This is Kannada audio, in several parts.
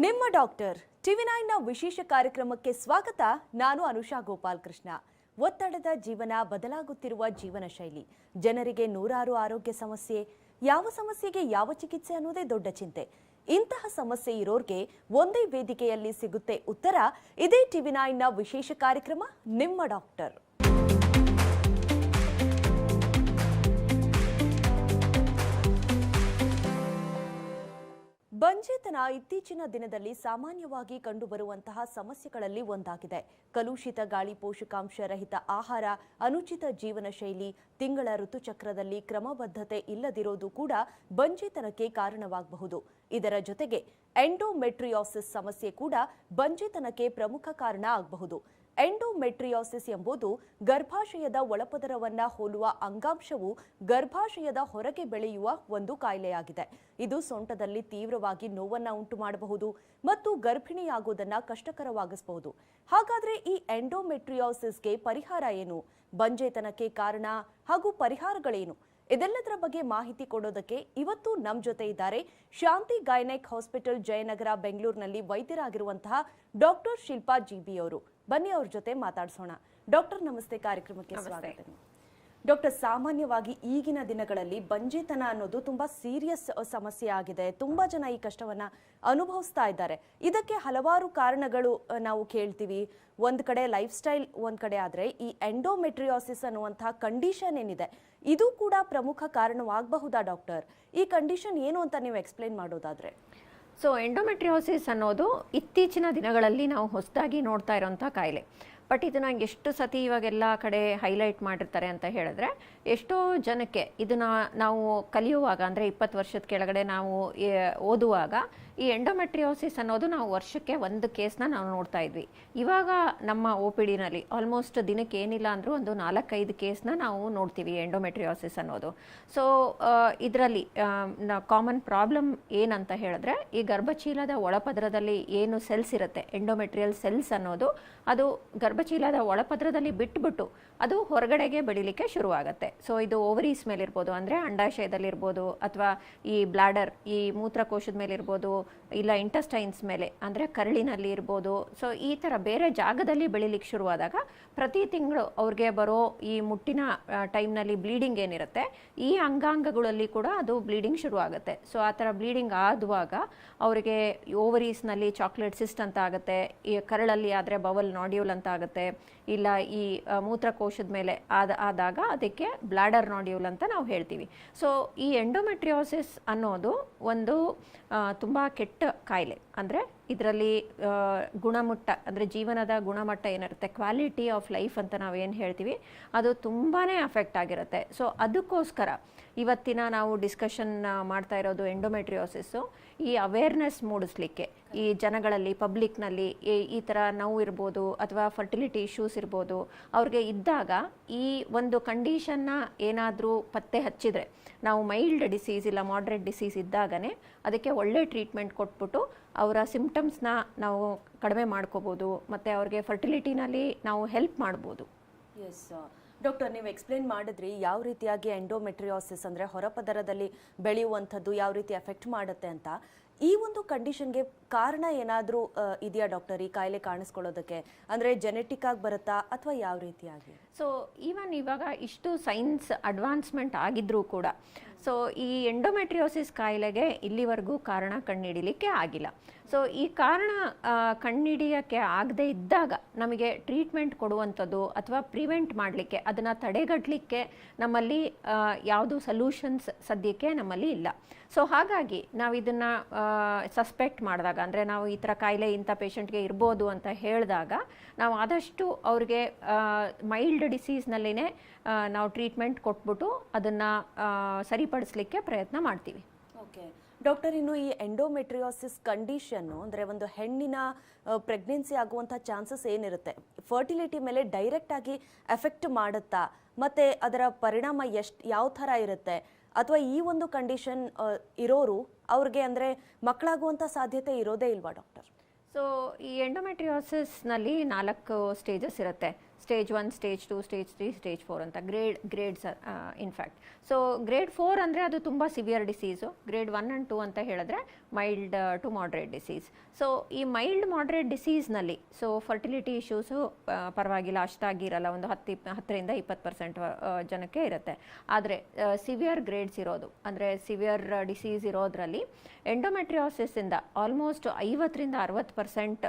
ನಿಮ್ಮ ಡಾಕ್ಟರ್ ಟಿವಿ9ನ ವಿಶೇಷ ಕಾರ್ಯಕ್ರಮಕ್ಕೆ ಸ್ವಾಗತ. ನಾನು ಅನುಷಾ ಗೋಪಾಲ್ ಕೃಷ್ಣ. ಒತ್ತಡದ ಜೀವನ, ಬದಲಾಗುತ್ತಿರುವ ಜೀವನ ಶೈಲಿ, ಜನರಿಗೆ ನೂರಾರು ಆರೋಗ್ಯ ಸಮಸ್ಯೆ, ಯಾವ ಸಮಸ್ಯೆಗೆ ಯಾವ ಚಿಕಿತ್ಸೆ ಅನ್ನೋದೇ ದೊಡ್ಡ ಚಿಂತೆ. ಇಂತಹ ಸಮಸ್ಯೆ ಇರೋರ್ಗೆ ಒಂದೇ ವೇದಿಕೆಯಲ್ಲಿ ಸಿಗುತ್ತೆ ಉತ್ತರ. ಇದೇ ಟಿವಿ9ನ ವಿಶೇಷ ಕಾರ್ಯಕ್ರಮ ನಿಮ್ಮ ಡಾಕ್ಟರ್. ಬಂಜೆತನ ಇತ್ತೀಚಿನ ದಿನದಲ್ಲಿ ಸಾಮಾನ್ಯವಾಗಿ ಕಂಡುಬರುವಂತಹ ಸಮಸ್ಯೆಗಳಲ್ಲಿ ಒಂದಾಗಿದೆ. ಕಲುಷಿತ ಗಾಳಿ, ಪೋಷಕಾಂಶ ರಹಿತ ಆಹಾರ, ಅನುಚಿತ ಜೀವನ ಶೈಲಿ, ತಿಂಗಳ ಋತುಚಕ್ರದಲ್ಲಿ ಕ್ರಮಬದ್ಧತೆ ಇಲ್ಲದಿರೋದು ಕೂಡ ಬಂಜೆತನಕ್ಕೆ ಕಾರಣವಾಗಬಹುದು. ಇದರ ಜೊತೆಗೆ ಎಂಡೋಮೆಟ್ರಿಯೋಸಿಸ್ ಸಮಸ್ಯೆ ಕೂಡ ಬಂಜೆತನಕ್ಕೆ ಪ್ರಮುಖ ಕಾರಣ ಆಗಬಹುದು. ಎಂಡೋಮೆಟ್ರಿಯೋಸಿಸ್ ಎಂಬುದು ಗರ್ಭಾಶಯದ ಒಳಪದರವನ್ನ ಹೋಲುವ ಅಂಗಾಂಶವು ಗರ್ಭಾಶಯದ ಹೊರಗೆ ಬೆಳೆಯುವ ಒಂದು ಕಾಯಿಲೆಯಾಗಿದೆ. ಇದು ಸೊಂಟದಲ್ಲಿ ತೀವ್ರವಾಗಿ ನೋವನ್ನ ಉಂಟು ಮಾಡಬಹುದು ಮತ್ತು ಗರ್ಭಿಣಿಯಾಗುವುದನ್ನ ಕಷ್ಟಕರವಾಗಿಸಬಹುದು. ಹಾಗಾದ್ರೆ ಈ ಎಂಡೋಮೆಟ್ರಿಯೋಸಿಸ್ಗೆ ಪರಿಹಾರ ಏನು? ಬಂಜೆತನಕ್ಕೆ ಕಾರಣ ಹಾಗೂ ಪರಿಹಾರಗಳೇನು? ಇದೆಲ್ಲದರ ಬಗ್ಗೆ ಮಾಹಿತಿ ಕೊಡೋದಕ್ಕೆ ಇವತ್ತು ನಮ್ಮ ಜೊತೆ ಇದ್ದಾರೆ ಶಾಂತಿ ಗೈನೆಕ್ ಹಾಸ್ಪಿಟಲ್, ಜಯನಗರ, ಬೆಂಗಳೂರಿನಲ್ಲಿ ವೈದ್ಯರಾಗಿರುವಂತಹ ಡಾಕ್ಟರ್ ಶಿಲ್ಪಾ ಜಿಬಿ ಅವರು. ಬನ್ನಿ ಅವ್ರ ಜೊತೆ ಮಾತಾಡ್ಸೋಣ. ಡಾಕ್ಟರ್ ನಮಸ್ತೆ, ಕಾರ್ಯಕ್ರಮಕ್ಕೆ ಸ್ವಾಗತ. ಡಾಕ್ಟರ್, ಸಾಮಾನ್ಯವಾಗಿ ಈಗಿನ ದಿನಗಳಲ್ಲಿ ಬಂಜೆತನ ಅನ್ನೋದು ತುಂಬಾ ಸೀರಿಯಸ್ ಸಮಸ್ಯೆ ಆಗಿದೆ. ತುಂಬಾ ಜನ ಈ ಕಷ್ಟವನ್ನ ಅನುಭವಿಸ್ತಾ ಇದ್ದಾರೆ. ಇದಕ್ಕೆ ಹಲವಾರು ಕಾರಣಗಳು ನಾವು ಕೇಳ್ತೀವಿ. ಒಂದ್ ಕಡೆ ಲೈಫ್ ಸ್ಟೈಲ್ ಒಂದ್ ಕಡೆ ಆದ್ರೆ ಈ ಎಂಡೋಮೆಟ್ರಿಯೋಸಿಸ್ ಅನ್ನುವಂತಹ ಕಂಡೀಷನ್ ಏನಿದೆ ಇದು ಕೂಡ ಪ್ರಮುಖ ಕಾರಣವಾಗಬಹುದಾ ಡಾಕ್ಟರ್? ಈ ಕಂಡೀಷನ್ ಏನು ಅಂತ ನೀವು ಎಕ್ಸ್ಪ್ಲೈನ್ ಮಾಡೋದಾದ್ರೆ? ಸೊ ಎಂಡೋಮೆಟ್ರಿಯೋಸಿಸ್ ಅನ್ನೋದು ಇತ್ತೀಚಿನ ದಿನಗಳಲ್ಲಿ ನಾವು ಹೊಸದಾಗಿ ನೋಡ್ತಾ ಇರೋಂಥ ಕಾಯಿಲೆ. ಬಟ್ ಇದನ್ನು ಎಷ್ಟು ಸತಿ ಇವಾಗೆಲ್ಲ ಕಡೆ ಹೈಲೈಟ್ ಮಾಡಿರ್ತಾರೆ ಅಂತ ಹೇಳಿದ್ರೆ, ಎಷ್ಟೋ ಜನಕ್ಕೆ ಇದನ್ನು ನಾವು ಕಲಿಯುವಾಗ, ಅಂದರೆ 20 ವರ್ಷದ ಕೆಳಗಡೆ ನಾವು ಓದುವಾಗ ಈ ಎಂಡೋಮೆಟ್ರಿಯೋಸಿಸ್ ಅನ್ನೋದು ನಾವು ವರ್ಷಕ್ಕೆ ಒಂದು ಕೇಸ್ನ ನಾವು ನೋಡ್ತಾ ಇದ್ವಿ. ಇವಾಗ ನಮ್ಮ OPDನಲ್ಲಿ ಆಲ್ಮೋಸ್ಟ್ ದಿನಕ್ಕೆ ಏನಿಲ್ಲ ಅಂದರೂ ಒಂದು 4-5 ಕೇಸ್ನ ನಾವು ನೋಡ್ತೀವಿ ಎಂಡೋಮೆಟ್ರಿಯೋಸಿಸ್ ಅನ್ನೋದು. ಸೊ ಇದರಲ್ಲಿ ಕಾಮನ್ ಪ್ರಾಬ್ಲಮ್ ಏನಂತ ಹೇಳಿದ್ರೆ, ಈ ಗರ್ಭಚೀಲದ ಒಳಪದರದಲ್ಲಿ ಏನು ಸೆಲ್ಸ್ ಇರುತ್ತೆ, ಎಂಡೋಮೆಟ್ರಿಯಲ್ ಸೆಲ್ಸ್ ಅನ್ನೋದು, ಅದು ಗರ್ಭಚೀಲದ ಒಳಪದರದಲ್ಲಿ ಬಿಟ್ಬಿಟ್ಟು ಅದು ಹೊರಗಡೆಗೆ ಬೆಳಿಲಿಕ್ಕೆ ಶುರುವಾಗುತ್ತೆ. ಸೊ ಇದು ಓವರೀಸ್ ಮೇಲಿರ್ಬೋದು, ಅಂದರೆ ಅಂಡಾಶಯದಲ್ಲಿರ್ಬೋದು, ಅಥವಾ ಈ ಬ್ಲಾಡರ್, ಈ ಮೂತ್ರಕೋಶದ ಮೇಲೆ ಇರ್ಬೋದು, ಇಲ್ಲ ಇಂಟೆಸ್ಟೈನ್ಸ್ ಮೇಲೆ ಅಂದರೆ ಕರಳಿನಲ್ಲಿ ಇರ್ಬೋದು. ಸೊ ಈ ಥರ ಬೇರೆ ಜಾಗದಲ್ಲಿ ಬೆಳಿಲಿಕ್ಕೆ ಶುರುವಾದಾಗ ಪ್ರತಿ ತಿಂಗಳು ಅವ್ರಿಗೆ ಬರೋ ಈ ಮುಟ್ಟಿನ ಟೈಮ್ನಲ್ಲಿ ಬ್ಲೀಡಿಂಗ್ ಏನಿರುತ್ತೆ, ಈ ಅಂಗಾಂಗಗಳಲ್ಲಿ ಕೂಡ ಅದು ಬ್ಲೀಡಿಂಗ್ ಶುರುವಾಗುತ್ತೆ. ಸೊ ಆ ಥರ ಬ್ಲೀಡಿಂಗ್ ಆದುವಾಗ ಅವರಿಗೆ ಓವರೀಸ್ನಲ್ಲಿ ಚಾಕ್ಲೇಟ್ ಸಿಸ್ಟ್ ಅಂತ ಆಗುತ್ತೆ, ಈ ಕರಳಲ್ಲಿ ಆದರೆ ಬವಲ್ ನಾಡ್ಯೂಲ್ ಅಂತ ಆಗುತ್ತೆ, ಇಲ್ಲ ಈ ಮೂತ್ರಕೋಶದ ಮೇಲೆ ಆದಾಗ ಅದಕ್ಕೆ ಬ್ಲಾಡರ್ ನಾಡ್ಯೂಲ್ ಅಂತ ನಾವು ಹೇಳ್ತೀವಿ. ಸೊ ಈ ಎಂಡೋಮೆಟ್ರಿಯೋಸಿಸ್ ಅನ್ನೋದು ಒಂದು ತುಂಬ ಕೆಟ್ಟ ಕಾಯಿಲೆ. ಅಂದರೆ ಇದರಲ್ಲಿ ಗುಣಮಟ್ಟ, ಅಂದರೆ ಜೀವನದ ಗುಣಮಟ್ಟ ಏನಿರುತ್ತೆ, ಕ್ವಾಲಿಟಿ ಆಫ್ ಲೈಫ್ ಅಂತ ನಾವೇನು ಹೇಳ್ತೀವಿ, ಅದು ತುಂಬಾ ಅಫೆಕ್ಟ್ ಆಗಿರುತ್ತೆ. ಸೊ ಅದಕ್ಕೋಸ್ಕರ ಇವತ್ತಿನ ನಾವು ಡಿಸ್ಕಷನ್ ಮಾಡ್ತಾ ಇರೋದು ಎಂಡೋಮೆಟ್ರಿಯೋಸಿಸ್ಸು, ಈ ಅವೇರ್ನೆಸ್ ಮೂಡಿಸ್ಲಿಕ್ಕೆ ಈ ಜನಗಳಲ್ಲಿ, ಪಬ್ಲಿಕ್ನಲ್ಲಿ ಈ ಥರ ನೋವು ಇರ್ಬೋದು ಅಥವಾ ಫರ್ಟಿಲಿಟಿ ಇಶ್ಯೂಸ್ ಇರ್ಬೋದು, ಅವ್ರಿಗೆ ಇದ್ದಾಗ ಈ ಒಂದು ಕಂಡೀಷನ್ನ ಏನಾದರೂ ಪತ್ತೆ ಹಚ್ಚಿದರೆ, ನಾವು ಮೈಲ್ಡ್ ಡಿಸೀಸ್ ಇಲ್ಲ ಮಾಡ್ರೇಟ್ ಡಿಸೀಸ್ ಇದ್ದಾಗನೇ ಅದಕ್ಕೆ ಒಳ್ಳೆ ಟ್ರೀಟ್ಮೆಂಟ್ ಕೊಟ್ಬಿಟ್ಟು ಅವರ ಸಿಂಪ್ಟಮ್ಸ್ನ ನಾವು ಕಡಿಮೆ ಮಾಡ್ಕೋಬೋದು ಮತ್ತು ಅವ್ರಿಗೆ ಫರ್ಟಿಲಿಟಿನಲ್ಲಿ ನಾವು ಹೆಲ್ಪ್ ಮಾಡ್ಬೋದು. ಎಸ್ ಡಾಕ್ಟರ್, ನೀವು ಎಕ್ಸ್ಪ್ಲೇನ್ ಮಾಡಿದ್ರಿ ಯಾವ ರೀತಿಯಾಗಿ ಎಂಡೋಮೆಟ್ರಿಯೋಸಿಸ್ ಅಂದರೆ ಹೊರಪದರದಲ್ಲಿ ಬೆಳೆಯುವಂಥದ್ದು ಯಾವ ರೀತಿ ಎಫೆಕ್ಟ್ ಮಾಡುತ್ತೆ ಅಂತ. ಈ ಒಂದು ಕಂಡೀಷನ್ಗೆ ಕಾರಣ ಏನಾದರೂ ಇದೆಯಾ ಡಾಕ್ಟರ್, ಈ ಕಾಯಿಲೆ ಕಾಣಿಸ್ಕೊಳ್ಳೋದಕ್ಕೆ? ಅಂದರೆ ಜೆನೆಟಿಕ್ ಆಗಿ ಬರುತ್ತಾ ಅಥವಾ ಯಾವ ರೀತಿಯಾಗಿ? ಸೊ ಈವನ್ ಇವಾಗ ಇಷ್ಟು ಸೈನ್ಸ್ ಅಡ್ವಾನ್ಸ್ಮೆಂಟ್ ಆಗಿದ್ರೂ ಕೂಡ ಸೊ ಈ ಎಂಡೋಮೆಟ್ರಿಯೋಸಿಸ್ ಕಾಯಿಲೆಗೆ ಇಲ್ಲಿವರೆಗೂ ಕಾರಣ ಕಂಡುಹಿಡಿಲಿಕ್ಕೆ ಆಗಿಲ್ಲ. ಸೊ ಈ ಕಾರಣ ಕಂಡುಹಿಡಿಯೋಕ್ಕೆ ಆಗದೆ ಇದ್ದಾಗ ನಮಗೆ ಟ್ರೀಟ್ಮೆಂಟ್ ಕೊಡುವಂಥದ್ದು ಅಥವಾ ಪ್ರಿವೆಂಟ್ ಮಾಡಲಿಕ್ಕೆ, ಅದನ್ನು ತಡೆಗಟ್ಟಲಿಕ್ಕೆ ನಮ್ಮಲ್ಲಿ ಯಾವುದು ಸೊಲ್ಯೂಷನ್ಸ್ ಸದ್ಯಕ್ಕೆ ನಮ್ಮಲ್ಲಿ ಇಲ್ಲ. ಸೊ ಹಾಗಾಗಿ ನಾವು ಇದನ್ನು ಸಸ್ಪೆಕ್ಟ್ ಮಾಡಿದಾಗ, ಅಂದರೆ ನಾವು ಈ ಥರ ಕಾಯಿಲೆ ಇಂಥ ಪೇಷಂಟ್ಗೆ ಇರ್ಬೋದು ಅಂತ ಹೇಳಿದಾಗ, ನಾವು ಆದಷ್ಟು ಅವ್ರಿಗೆ ಮೈಲ್ಡ್ ಡಿಸೀಸ್ನಲ್ಲಿನೇ ನಾವು ಟ್ರೀಟ್ಮೆಂಟ್ ಕೊಟ್ಬಿಟ್ಟು ಅದನ್ನು ಸರಿಪಡಿಸ್ಲಿಕ್ಕೆ ಪ್ರಯತ್ನ ಮಾಡ್ತೀವಿ. ಓಕೆ ಡಾಕ್ಟರ್, ಇನ್ನು ಈ ಎಂಡೋಮೆಟ್ರಿಯೋಸಿಸ್ ಕಂಡೀಷನ್ನು ಅಂದರೆ ಒಂದು ಹೆಣ್ಣಿನ ಪ್ರೆಗ್ನೆನ್ಸಿ ಆಗುವಂಥ ಚಾನ್ಸಸ್ ಏನಿರುತ್ತೆ, ಫರ್ಟಿಲಿಟಿ ಮೇಲೆ ಡೈರೆಕ್ಟ್ ಆಗಿ ಎಫೆಕ್ಟ್ ಮಾಡುತ್ತಾ? ಮತ್ತು ಅದರ ಪರಿಣಾಮ ಯಾವ ಥರ ಇರುತ್ತೆ? ಅಥವಾ ಈ ಒಂದು ಕಂಡೀಷನ್ ಇರೋರು ಅವ್ರಿಗೆ ಅಂದರೆ ಮಕ್ಕಳಾಗುವಂಥ ಸಾಧ್ಯತೆ ಇರೋದೇ ಇಲ್ವಾ ಡಾಕ್ಟರ್? ಸೊ ಈ ಎಂಡೋಮೆಟ್ರಿಯೋಸಿಸ್ನಲ್ಲಿ 4 ಸ್ಟೇಜಸ್ ಇರುತ್ತೆ. ಸ್ಟೇಜ್ 1, ಸ್ಟೇಜ್ 2, ಸ್ಟೇಜ್ 3, ಸ್ಟೇಜ್ 4 ಅಂತ ಗ್ರೇಡ್ಸ್ ಇನ್ಫ್ಯಾಕ್ಟ್. ಸೊ ಗ್ರೇಡ್ 4 ಅಂದರೆ ಅದು ತುಂಬ ಸಿವಿಯರ್ ಡಿಸೀಸು. ಗ್ರೇಡ್ 1 and 2 ಅಂತ ಹೇಳಿದ್ರೆ mild to moderate disease. So ಈ ಮೈಲ್ಡ್ ಮಾಡ್ರೇಟ್ ಡಿಸೀಸ್ನಲ್ಲಿ ಸೊ ಫರ್ಟಿಲಿಟಿ ಇಶ್ಯೂಸು ಪರವಾಗಿಲ್ಲ, ಅಷ್ಟಾಗಿರಲ್ಲ, ಒಂದು 10ರಿಂದ 20% ಜನಕ್ಕೆ ಇರುತ್ತೆ. ಆದರೆ ಸಿವಿಯರ್ ಗ್ರೇಡ್ಸ್ ಇರೋದು ಅಂದರೆ ಸಿವಿಯರ್ ಡಿಸೀಸ್ ಇರೋದ್ರಲ್ಲಿ ಎಂಡೋಮೆಟ್ರಿಯೋಸಿಸಿಂದ ಆಲ್ಮೋಸ್ಟ್ 50ರಿಂದ 60%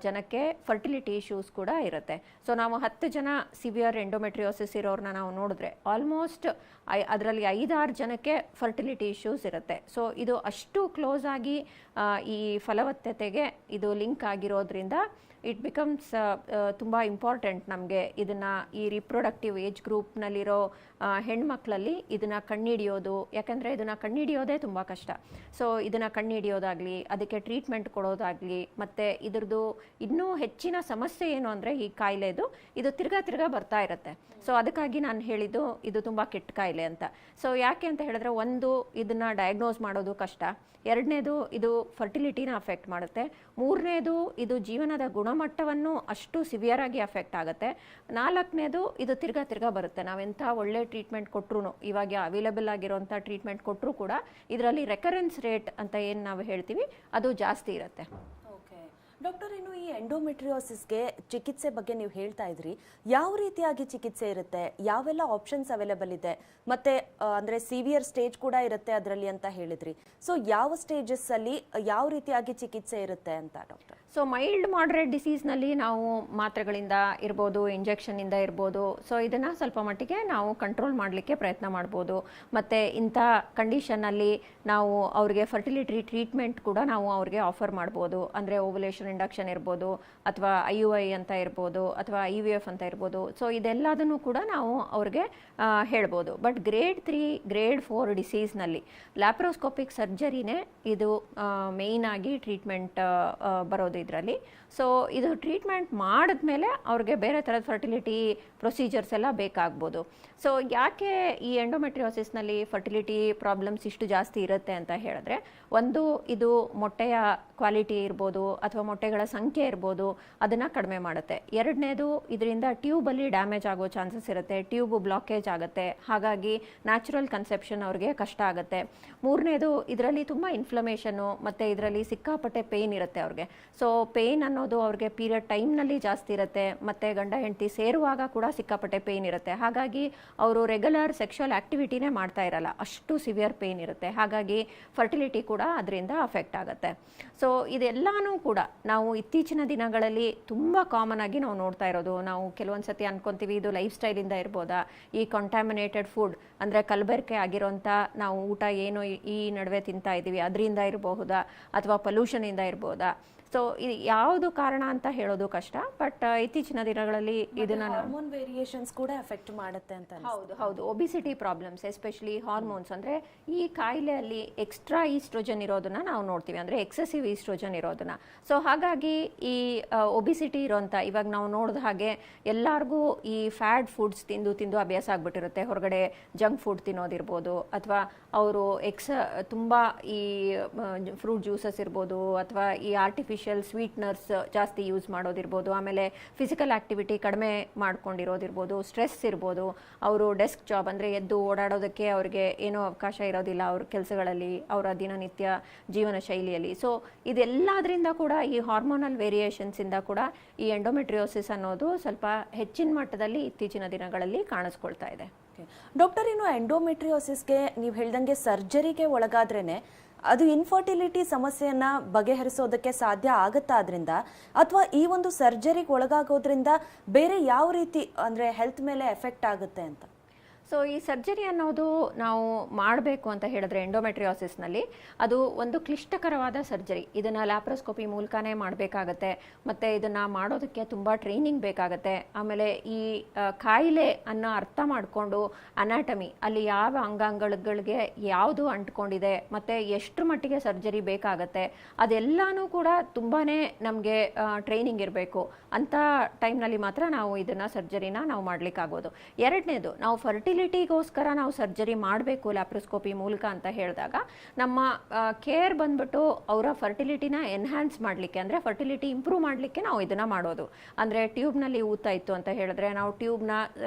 ಜನಕ್ಕೆ ಫರ್ಟಿಲಿಟಿ ಇಶ್ಯೂಸ್ ಕೂಡ ಇರುತ್ತೆ. ಸೊ ನಾವು 10 ಜನ ಸಿವಿಯರ್ ಎಂಡೋಮೆಟ್ರಿಯೋಸಿಸ್ ಇರೋರನ್ನ ನಾವು ನೋಡಿದ್ರೆ ಆಲ್ಮೋಸ್ಟ್ ಅದರಲ್ಲಿ 5-6 ಜನಕ್ಕೆ ಫರ್ಟಿಲಿಟಿ ಇಶ್ಯೂಸ್ ಇರುತ್ತೆ. ಸೊ ಇದು ಅಷ್ಟು ಕ್ಲೋಸ್ ಆಗಿ ಈ ಫಲವತ್ತತೆಗೆ ಇದು ಲಿಂಕ್ ಆಗಿರೋದ್ರಿಂದ ಇಟ್ ಬಿಕಮ್ಸ್ ತುಂಬ ಇಂಪಾರ್ಟೆಂಟ್ ನಮಗೆ ಇದನ್ನು ಈ ರಿಪ್ರೊಡಕ್ಟಿವ್ ಏಜ್ ಗ್ರೂಪ್ನಲ್ಲಿರೋ ಹೆಣ್ಮಕ್ಳಲ್ಲಿ ಇದನ್ನು ಕಂಡುಹಿಡಿಯೋದು. ಯಾಕಂದರೆ ಇದನ್ನು ಕಂಡುಹಿಡಿಯೋದೇ ತುಂಬ ಕಷ್ಟ. ಸೊ ಇದನ್ನು ಕಂಡುಹಿಡಿಯೋದಾಗಲಿ, ಅದಕ್ಕೆ ಟ್ರೀಟ್ಮೆಂಟ್ ಕೊಡೋದಾಗಲಿ, ಮತ್ತು ಇದ್ರದ್ದು ಇನ್ನೂ ಹೆಚ್ಚಿನ ಸಮಸ್ಯೆ ಏನು ಅಂದರೆ ಈ ಕಾಯಿಲೆದು ಇದು ತಿರ್ಗಾ ಬರ್ತಾ ಇರುತ್ತೆ. ಸೊ ಅದಕ್ಕಾಗಿ ನಾನು ಹೇಳಿದ್ದು ಇದು ತುಂಬ ಕೆಟ್ಟ ಕಾಯಿಲೆ ಅಂತ. ಸೊ ಯಾಕೆ ಅಂತ ಹೇಳಿದ್ರೆ, ಒಂದು ಇದನ್ನು ಡಯಾಗ್ನೋಸ್ ಮಾಡೋದು ಕಷ್ಟ, ಎರಡನೇದು ಇದು ಫರ್ಟಿಲಿಟಿನ ಅಫೆಕ್ಟ್ ಮಾಡುತ್ತೆ, ಮೂರನೇದು ಇದು ಜೀವನದ ಗುಣಮಟ್ಟವನ್ನು ಅಷ್ಟು ಸಿವಿಯರ್ ಆಗಿ ಅಫೆಕ್ಟ್ ಆಗುತ್ತೆ, ನಾಲ್ಕನೇದು ಇದು ತಿರ್ಗಾ ಬರುತ್ತೆ. ನಾವೆಂಥ ಒಳ್ಳೆ ಟ್ರೀಟ್ಮೆಂಟ್ ಕೊಟ್ಟರು, ಇವಾಗ ಅವೈಲೇಬಲ್ ಆಗಿರೋಂಥ ಟ್ರೀಟ್ಮೆಂಟ್ ಕೊಟ್ಟರು ಕೂಡ ಇದರಲ್ಲಿ ರೆಕರೆನ್ಸ್ ರೇಟ್ ಅಂತ ಏನು ನಾವು ಹೇಳ್ತೀವಿ ಅದು ಜಾಸ್ತಿ ಇರುತ್ತೆ. ಡಾಕ್ಟರ್, ಇನ್ನು ಈ ಎಂಡೋಮೆಟ್ರಿಯೋಸಿಸ್ಗೆ ಚಿಕಿತ್ಸೆ ಬಗ್ಗೆ ನೀವು ಹೇಳ್ತಾ ಇದ್ರಿ, ಯಾವ ರೀತಿಯಾಗಿ ಚಿಕಿತ್ಸೆ ಇರುತ್ತೆ, ಯಾವೆಲ್ಲ ಆಪ್ಷನ್ಸ್ ಅವೈಲೇಬಲ್ ಇದೆ, ಮತ್ತೆ ಅಂದ್ರೆ ಸಿವಿಯರ್ ಸ್ಟೇಜ್ ಕೂಡ ಇರುತ್ತೆ ಅದರಲ್ಲಿ ಅಂತ ಹೇಳಿದ್ರಿ. ಸೊ ಯಾವ ಸ್ಟೇಜಸ್ ಅಲ್ಲಿ ಯಾವ ರೀತಿಯಾಗಿ ಚಿಕಿತ್ಸೆ ಇರುತ್ತೆ ಅಂತ ಡಾಕ್ಟರ್? ಸೊ ಮೈಲ್ಡ್ ಮಾಡ್ರೇಟ್ ಡಿಸೀಸ್ನಲ್ಲಿ ನಾವು ಮಾತ್ರೆಗಳಿಂದ ಇರ್ಬೋದು, ಇಂಜೆಕ್ಷನ್ನಿಂದ ಇರ್ಬೋದು. ಸೊ ಇದನ್ನು ಸ್ವಲ್ಪ ಮಟ್ಟಿಗೆ ನಾವು ಕಂಟ್ರೋಲ್ ಮಾಡಲಿಕ್ಕೆ ಪ್ರಯತ್ನ ಮಾಡ್ಬೋದು. ಮತ್ತು ಇಂಥ ಕಂಡೀಷನ್ನಲ್ಲಿ ನಾವು ಅವ್ರಿಗೆ ಫರ್ಟಿಲಿಟಿ ಟ್ರೀಟ್ಮೆಂಟ್ ಕೂಡ ನಾವು ಅವ್ರಿಗೆ ಆಫರ್ ಮಾಡ್ಬೋದು. ಅಂದರೆ ಓವುಲೇಷನ್ ಇಂಡಕ್ಷನ್ ಇರ್ಬೋದು, ಅಥವಾ IUI ಅಂತ ಇರ್ಬೋದು, ಅಥವಾ IVF ಅಂತ ಇರ್ಬೋದು. ಸೊ ಇದೆಲ್ಲದನ್ನು ಕೂಡ ನಾವು ಅವ್ರಿಗೆ ಹೇಳ್ಬೋದು. ಬಟ್ ಗ್ರೇಡ್ 3, ಗ್ರೇಡ್ 4 ಡಿಸೀಸ್ನಲ್ಲಿ ಲ್ಯಾಪ್ರೋಸ್ಕೋಪಿಕ್ ಸರ್ಜರಿನೇ ಇದು ಮೇಯ್ನ್ ಆಗಿ ಟ್ರೀಟ್ಮೆಂಟ್ ಬರೋದು ಇದರಲ್ಲಿ. ಸೊ ಇದು ಟ್ರೀಟ್ಮೆಂಟ್ ಮಾಡಿದ್ಮೇಲೆ ಅವ್ರಿಗೆ ಬೇರೆ ಥರದ ಫರ್ಟಿಲಿಟಿ ಪ್ರೊಸೀಜರ್ಸ್ ಎಲ್ಲ ಬೇಕಾಗ್ಬೋದು. ಸೊ ಯಾಕೆ ಈ ಎಂಡೋಮೆಟ್ರಿಯೋಸಿಸ್ನಲ್ಲಿ ಫರ್ಟಿಲಿಟಿ ಪ್ರಾಬ್ಲಮ್ಸ್ ಇಷ್ಟು ಜಾಸ್ತಿ ಇರುತ್ತೆ ಅಂತ ಹೇಳಿದ್ರೆ, ಒಂದು ಇದು ಮೊಟ್ಟೆಯ ಕ್ವಾಲಿಟಿ ಇರ್ಬೋದು ಅಥವಾ ಮೊಟ್ಟೆಗಳ ಸಂಖ್ಯೆ ಇರ್ಬೋದು, ಅದನ್ನು ಕಡಿಮೆ ಮಾಡುತ್ತೆ. ಎರಡನೇದು ಇದರಿಂದ ಟ್ಯೂಬಲ್ಲಿ ಡ್ಯಾಮೇಜ್ ಆಗೋ ಚಾನ್ಸಸ್ ಇರುತ್ತೆ, ಟ್ಯೂಬ್ ಬ್ಲಾಕೇಜ್ ಆಗುತ್ತೆ, ಹಾಗಾಗಿ ನ್ಯಾಚುರಲ್ ಕನ್ಸೆಪ್ಷನ್ ಅವ್ರಿಗೆ ಕಷ್ಟ ಆಗುತ್ತೆ. ಮೂರನೇದು ಇದರಲ್ಲಿ ತುಂಬ ಇನ್ಫ್ಲಮೇಷನ್ನು ಮತ್ತು ಇದರಲ್ಲಿ ಸಿಕ್ಕಾಪಟ್ಟೆ ಪೇಯ್ನ್ ಇರುತ್ತೆ ಅವ್ರಿಗೆ. ಸೊ ಪೇಯ್ನ್ ಅನ್ನೋದು ಅವ್ರಿಗೆ ಪೀರಿಯಡ್ ಟೈಮ್ನಲ್ಲಿ ಜಾಸ್ತಿ ಇರುತ್ತೆ, ಮತ್ತು ಗಂಡ ಹೆಂಡತಿ ಸೇರುವಾಗ ಕೂಡ ಸಿಕ್ಕಾಪಟ್ಟೆ ಪೇಯ್ನ್ ಇರುತ್ತೆ. ಹಾಗಾಗಿ ಅವರು ರೆಗ್ಯುಲರ್ ಸೆಕ್ಷುವಲ್ ಆ್ಯಕ್ಟಿವಿಟಿನೇ ಮಾಡ್ತಾ ಇರಲ್ಲ, ಅಷ್ಟು ಸಿವಿಯರ್ ಪೇಯ್ನ್ ಇರುತ್ತೆ. ಹಾಗಾಗಿ ಫರ್ಟಿಲಿಟಿ ಕೂಡ ಅದರಿಂದ ಅಫೆಕ್ಟ್ ಆಗುತ್ತೆ. ಸೊ ಇದೆಲ್ಲನೂ ಕೂಡ ನಾವು ಇತ್ತೀಚಿನ ದಿನಗಳಲ್ಲಿ ತುಂಬ ಕಾಮನ್ ಆಗಿ ನಾವು ನೋಡ್ತಾ ಇರೋದು. ನಾವು ಕೆಲವೊಂದು ಸತಿ ಅನ್ಕೊಂತೀವಿ ಇದು ಲೈಫ್ ಸ್ಟೈಲಿಂದ ಇರ್ಬೋದಾ, ಈ ಕಂಟ್ಯಾಮಿನೇಟೆಡ್ ಫುಡ್ ಅಂದರೆ ಕಲಬೆರಕೆ ಆಗಿರೋಂಥ ನಾವು ಊಟ ಏನು ಈ ನಡುವೆ ತಿಂತಾ ಇದ್ದೀವಿ ಅದರಿಂದ ಇರಬಹುದಾ, ಅಥವಾ ಪೊಲ್ಯೂಷನಿಂದ ಇರ್ಬೋದಾ. ಸೊ ಇದು ಯಾವುದು ಕಾರಣ ಅಂತ ಹೇಳೋದು ಕಷ್ಟ. ಬಟ್ ಇತ್ತೀಚಿನ ದಿನಗಳಲ್ಲಿ ಇದನ್ನ ಹಾರ್ಮೋನ್ ವೇರಿಯೇಷನ್ಸ್ ಕೂಡ ಎಫೆಕ್ಟ್ ಮಾಡುತ್ತೆ ಅಂತ. ಹೌದು ಒಬಿಸಿಟಿ ಪ್ರಾಬ್ಲಮ್ಸ್, ಎಸ್ಪೆಷಲಿ ಹಾರ್ಮೋನ್ಸ್, ಅಂದರೆ ಈ ಕಾಯಿಲೆಯಲ್ಲಿ ಎಕ್ಸ್ಟ್ರಾ ಈಸ್ಟ್ರೋಜನ್ ಇರೋದನ್ನ ನಾವು ನೋಡ್ತೀವಿ, ಅಂದರೆ ಎಕ್ಸೆಸಿವ್ ಈಸ್ಟ್ರೋಜನ್ ಇರೋದನ್ನ. ಸೊ ಹಾಗಾಗಿ ಈ ಒಬಿಸಿಟಿ ಇರೋಂಥ, ಇವಾಗ ನಾವು ನೋಡಿದ ಹಾಗೆ ಎಲ್ಲರಿಗೂ ಈ ಫ್ಯಾಡ್ ಫುಡ್ಸ್ ತಿಂದು ಅಭ್ಯಾಸ ಆಗ್ಬಿಟ್ಟಿರುತ್ತೆ. ಹೊರಗಡೆ ಜಂಕ್ ಫುಡ್ ತಿನ್ನೋದಿರ್ಬೋದು, ಅಥವಾ ಅವರು ತುಂಬ ಈ ಫ್ರೂಟ್ ಜ್ಯೂಸಸ್ ಇರ್ಬೋದು, ಅಥವಾ ಈ ಆರ್ಟಿಫಿಷಿಯಲ್ ಸ್ವೀಟ್ನರ್ಸ್ ಜಾಸ್ತಿ ಯೂಸ್ ಮಾಡೋದಿರ್ಬೋದು, ಆಮೇಲೆ ಫಿಸಿಕಲ್ ಆಕ್ಟಿವಿಟಿ ಕಡಿಮೆ ಮಾಡ್ಕೊಂಡಿರೋದಿರ್ಬೋದು, ಸ್ಟ್ರೆಸ್ ಇರ್ಬೋದು, ಅವರು ಡೆಸ್ಕ್ ಜಾಬ್ ಅಂದರೆ ಎದ್ದು ಓಡಾಡೋದಕ್ಕೆ ಅವ್ರಿಗೆ ಏನೂ ಅವಕಾಶ ಇರೋದಿಲ್ಲ ಅವ್ರ ಕೆಲಸಗಳಲ್ಲಿ, ಅವರ ದಿನನಿತ್ಯ ಜೀವನ ಶೈಲಿಯಲ್ಲಿ. ಸೊ ಇದೆಲ್ಲದರಿಂದ ಕೂಡ ಈ ಹಾರ್ಮೋನಲ್ ವೇರಿಯೇಷನ್ಸಿಂದ ಕೂಡ ಈ ಎಂಡೋಮೆಟ್ರಿಯೋಸಿಸ್ ಅನ್ನೋದು ಸ್ವಲ್ಪ ಹೆಚ್ಚಿನ ಮಟ್ಟದಲ್ಲಿ ಇತ್ತೀಚಿನ ದಿನಗಳಲ್ಲಿ ಕಾಣಿಸ್ಕೊಳ್ತಾ ಇದೆ. ಡಾಕ್ಟರ್, ಇನ್ನು ಎಂಡೋಮೆಟ್ರಿಯೋಸಿಸ್ಗೆ ನೀವು ಹೇಳ್ದಂಗೆ ಸರ್ಜರಿಗೆ ಒಳಗಾದ್ರೇನೆ ಅದು ಇನ್ಫರ್ಟಿಲಿಟಿ ಸಮಸ್ಯೆಯನ್ನ ಬಗೆಹರಿಸೋದಕ್ಕೆ ಸಾಧ್ಯ ಆಗುತ್ತಾ ಅದರಿಂದ, ಅಥವಾ ಈ ಒಂದು ಸರ್ಜರಿಗೆ ಒಳಗಾಗೋದ್ರಿಂದ ಬೇರೆ ಯಾವ ರೀತಿ ಅಂದರೆ ಹೆಲ್ತ್ ಮೇಲೆ ಎಫೆಕ್ಟ್ ಆಗುತ್ತೆ ಅಂತ? ಸೊ ಈ ಸರ್ಜರಿ ಅನ್ನೋದು ನಾವು ಮಾಡಬೇಕು ಅಂತ ಹೇಳಿದ್ರೆ ಎಂಡೋಮೆಟ್ರಿಯೋಸಿಸ್ನಲ್ಲಿ ಅದು ಒಂದು ಕ್ಲಿಷ್ಟಕರವಾದ ಸರ್ಜರಿ. ಇದನ್ನು ಲ್ಯಾಪ್ರೋಸ್ಕೋಪಿ ಮೂಲಕನೇ ಮಾಡಬೇಕಾಗತ್ತೆ, ಮತ್ತು ಇದನ್ನು ಮಾಡೋದಕ್ಕೆ ತುಂಬ ಟ್ರೈನಿಂಗ್ ಬೇಕಾಗತ್ತೆ. ಆಮೇಲೆ ಈ ಕಾಯಿಲೆ ಅನ್ನೋ ಅರ್ಥ ಮಾಡಿಕೊಂಡು ಅನಾಟಮಿ, ಅಲ್ಲಿ ಯಾವ ಅಂಗಾಂಗಗಳಿಗೆ ಯಾವುದು ಅಂಟ್ಕೊಂಡಿದೆ ಮತ್ತು ಎಷ್ಟರ ಮಟ್ಟಿಗೆ ಸರ್ಜರಿ ಬೇಕಾಗತ್ತೆ, ಅದೆಲ್ಲನೂ ಕೂಡ ತುಂಬಾ ನಮಗೆ ಟ್ರೈನಿಂಗ್ ಇರಬೇಕು. ಅಂಥ ಟೈಮ್ನಲ್ಲಿ ಮಾತ್ರ ನಾವು ಇದನ್ನು ಸರ್ಜರಿನ ನಾವು ಮಾಡಲಿಕ್ಕಾಗೋದು. ಎರಡನೇದು, ನಾವು ಫರ್ಟಿಲಿಟಿಗೋಸ್ಕರ ನಾವು ಸರ್ಜರಿ ಮಾಡಬೇಕು ಲ್ಯಾಪ್ರೋಸ್ಕೋಪಿ ಮೂಲಕ ಅಂತ ಹೇಳಿದಾಗ ನಮ್ಮ ಕೇರ್ ಬಂದ್ಬಿಟ್ಟು ಅವರ ಫರ್ಟಿಲಿಟಿನ ಎನ್ಹ್ಯಾನ್ಸ್ ಮಾಡಲಿಕ್ಕೆ, ಅಂದರೆ ಫರ್ಟಿಲಿಟಿ ಇಂಪ್ರೂವ್ ಮಾಡಲಿಕ್ಕೆ ನಾವು ಇದನ್ನು ಮಾಡೋದು. ಅಂದರೆ ಟ್ಯೂಬ್ನಲ್ಲಿ ಊತ ಇತ್ತು ಅಂತ ಹೇಳಿದ್ರೆ ನಾವು ಟ್ಯೂಬ್ನ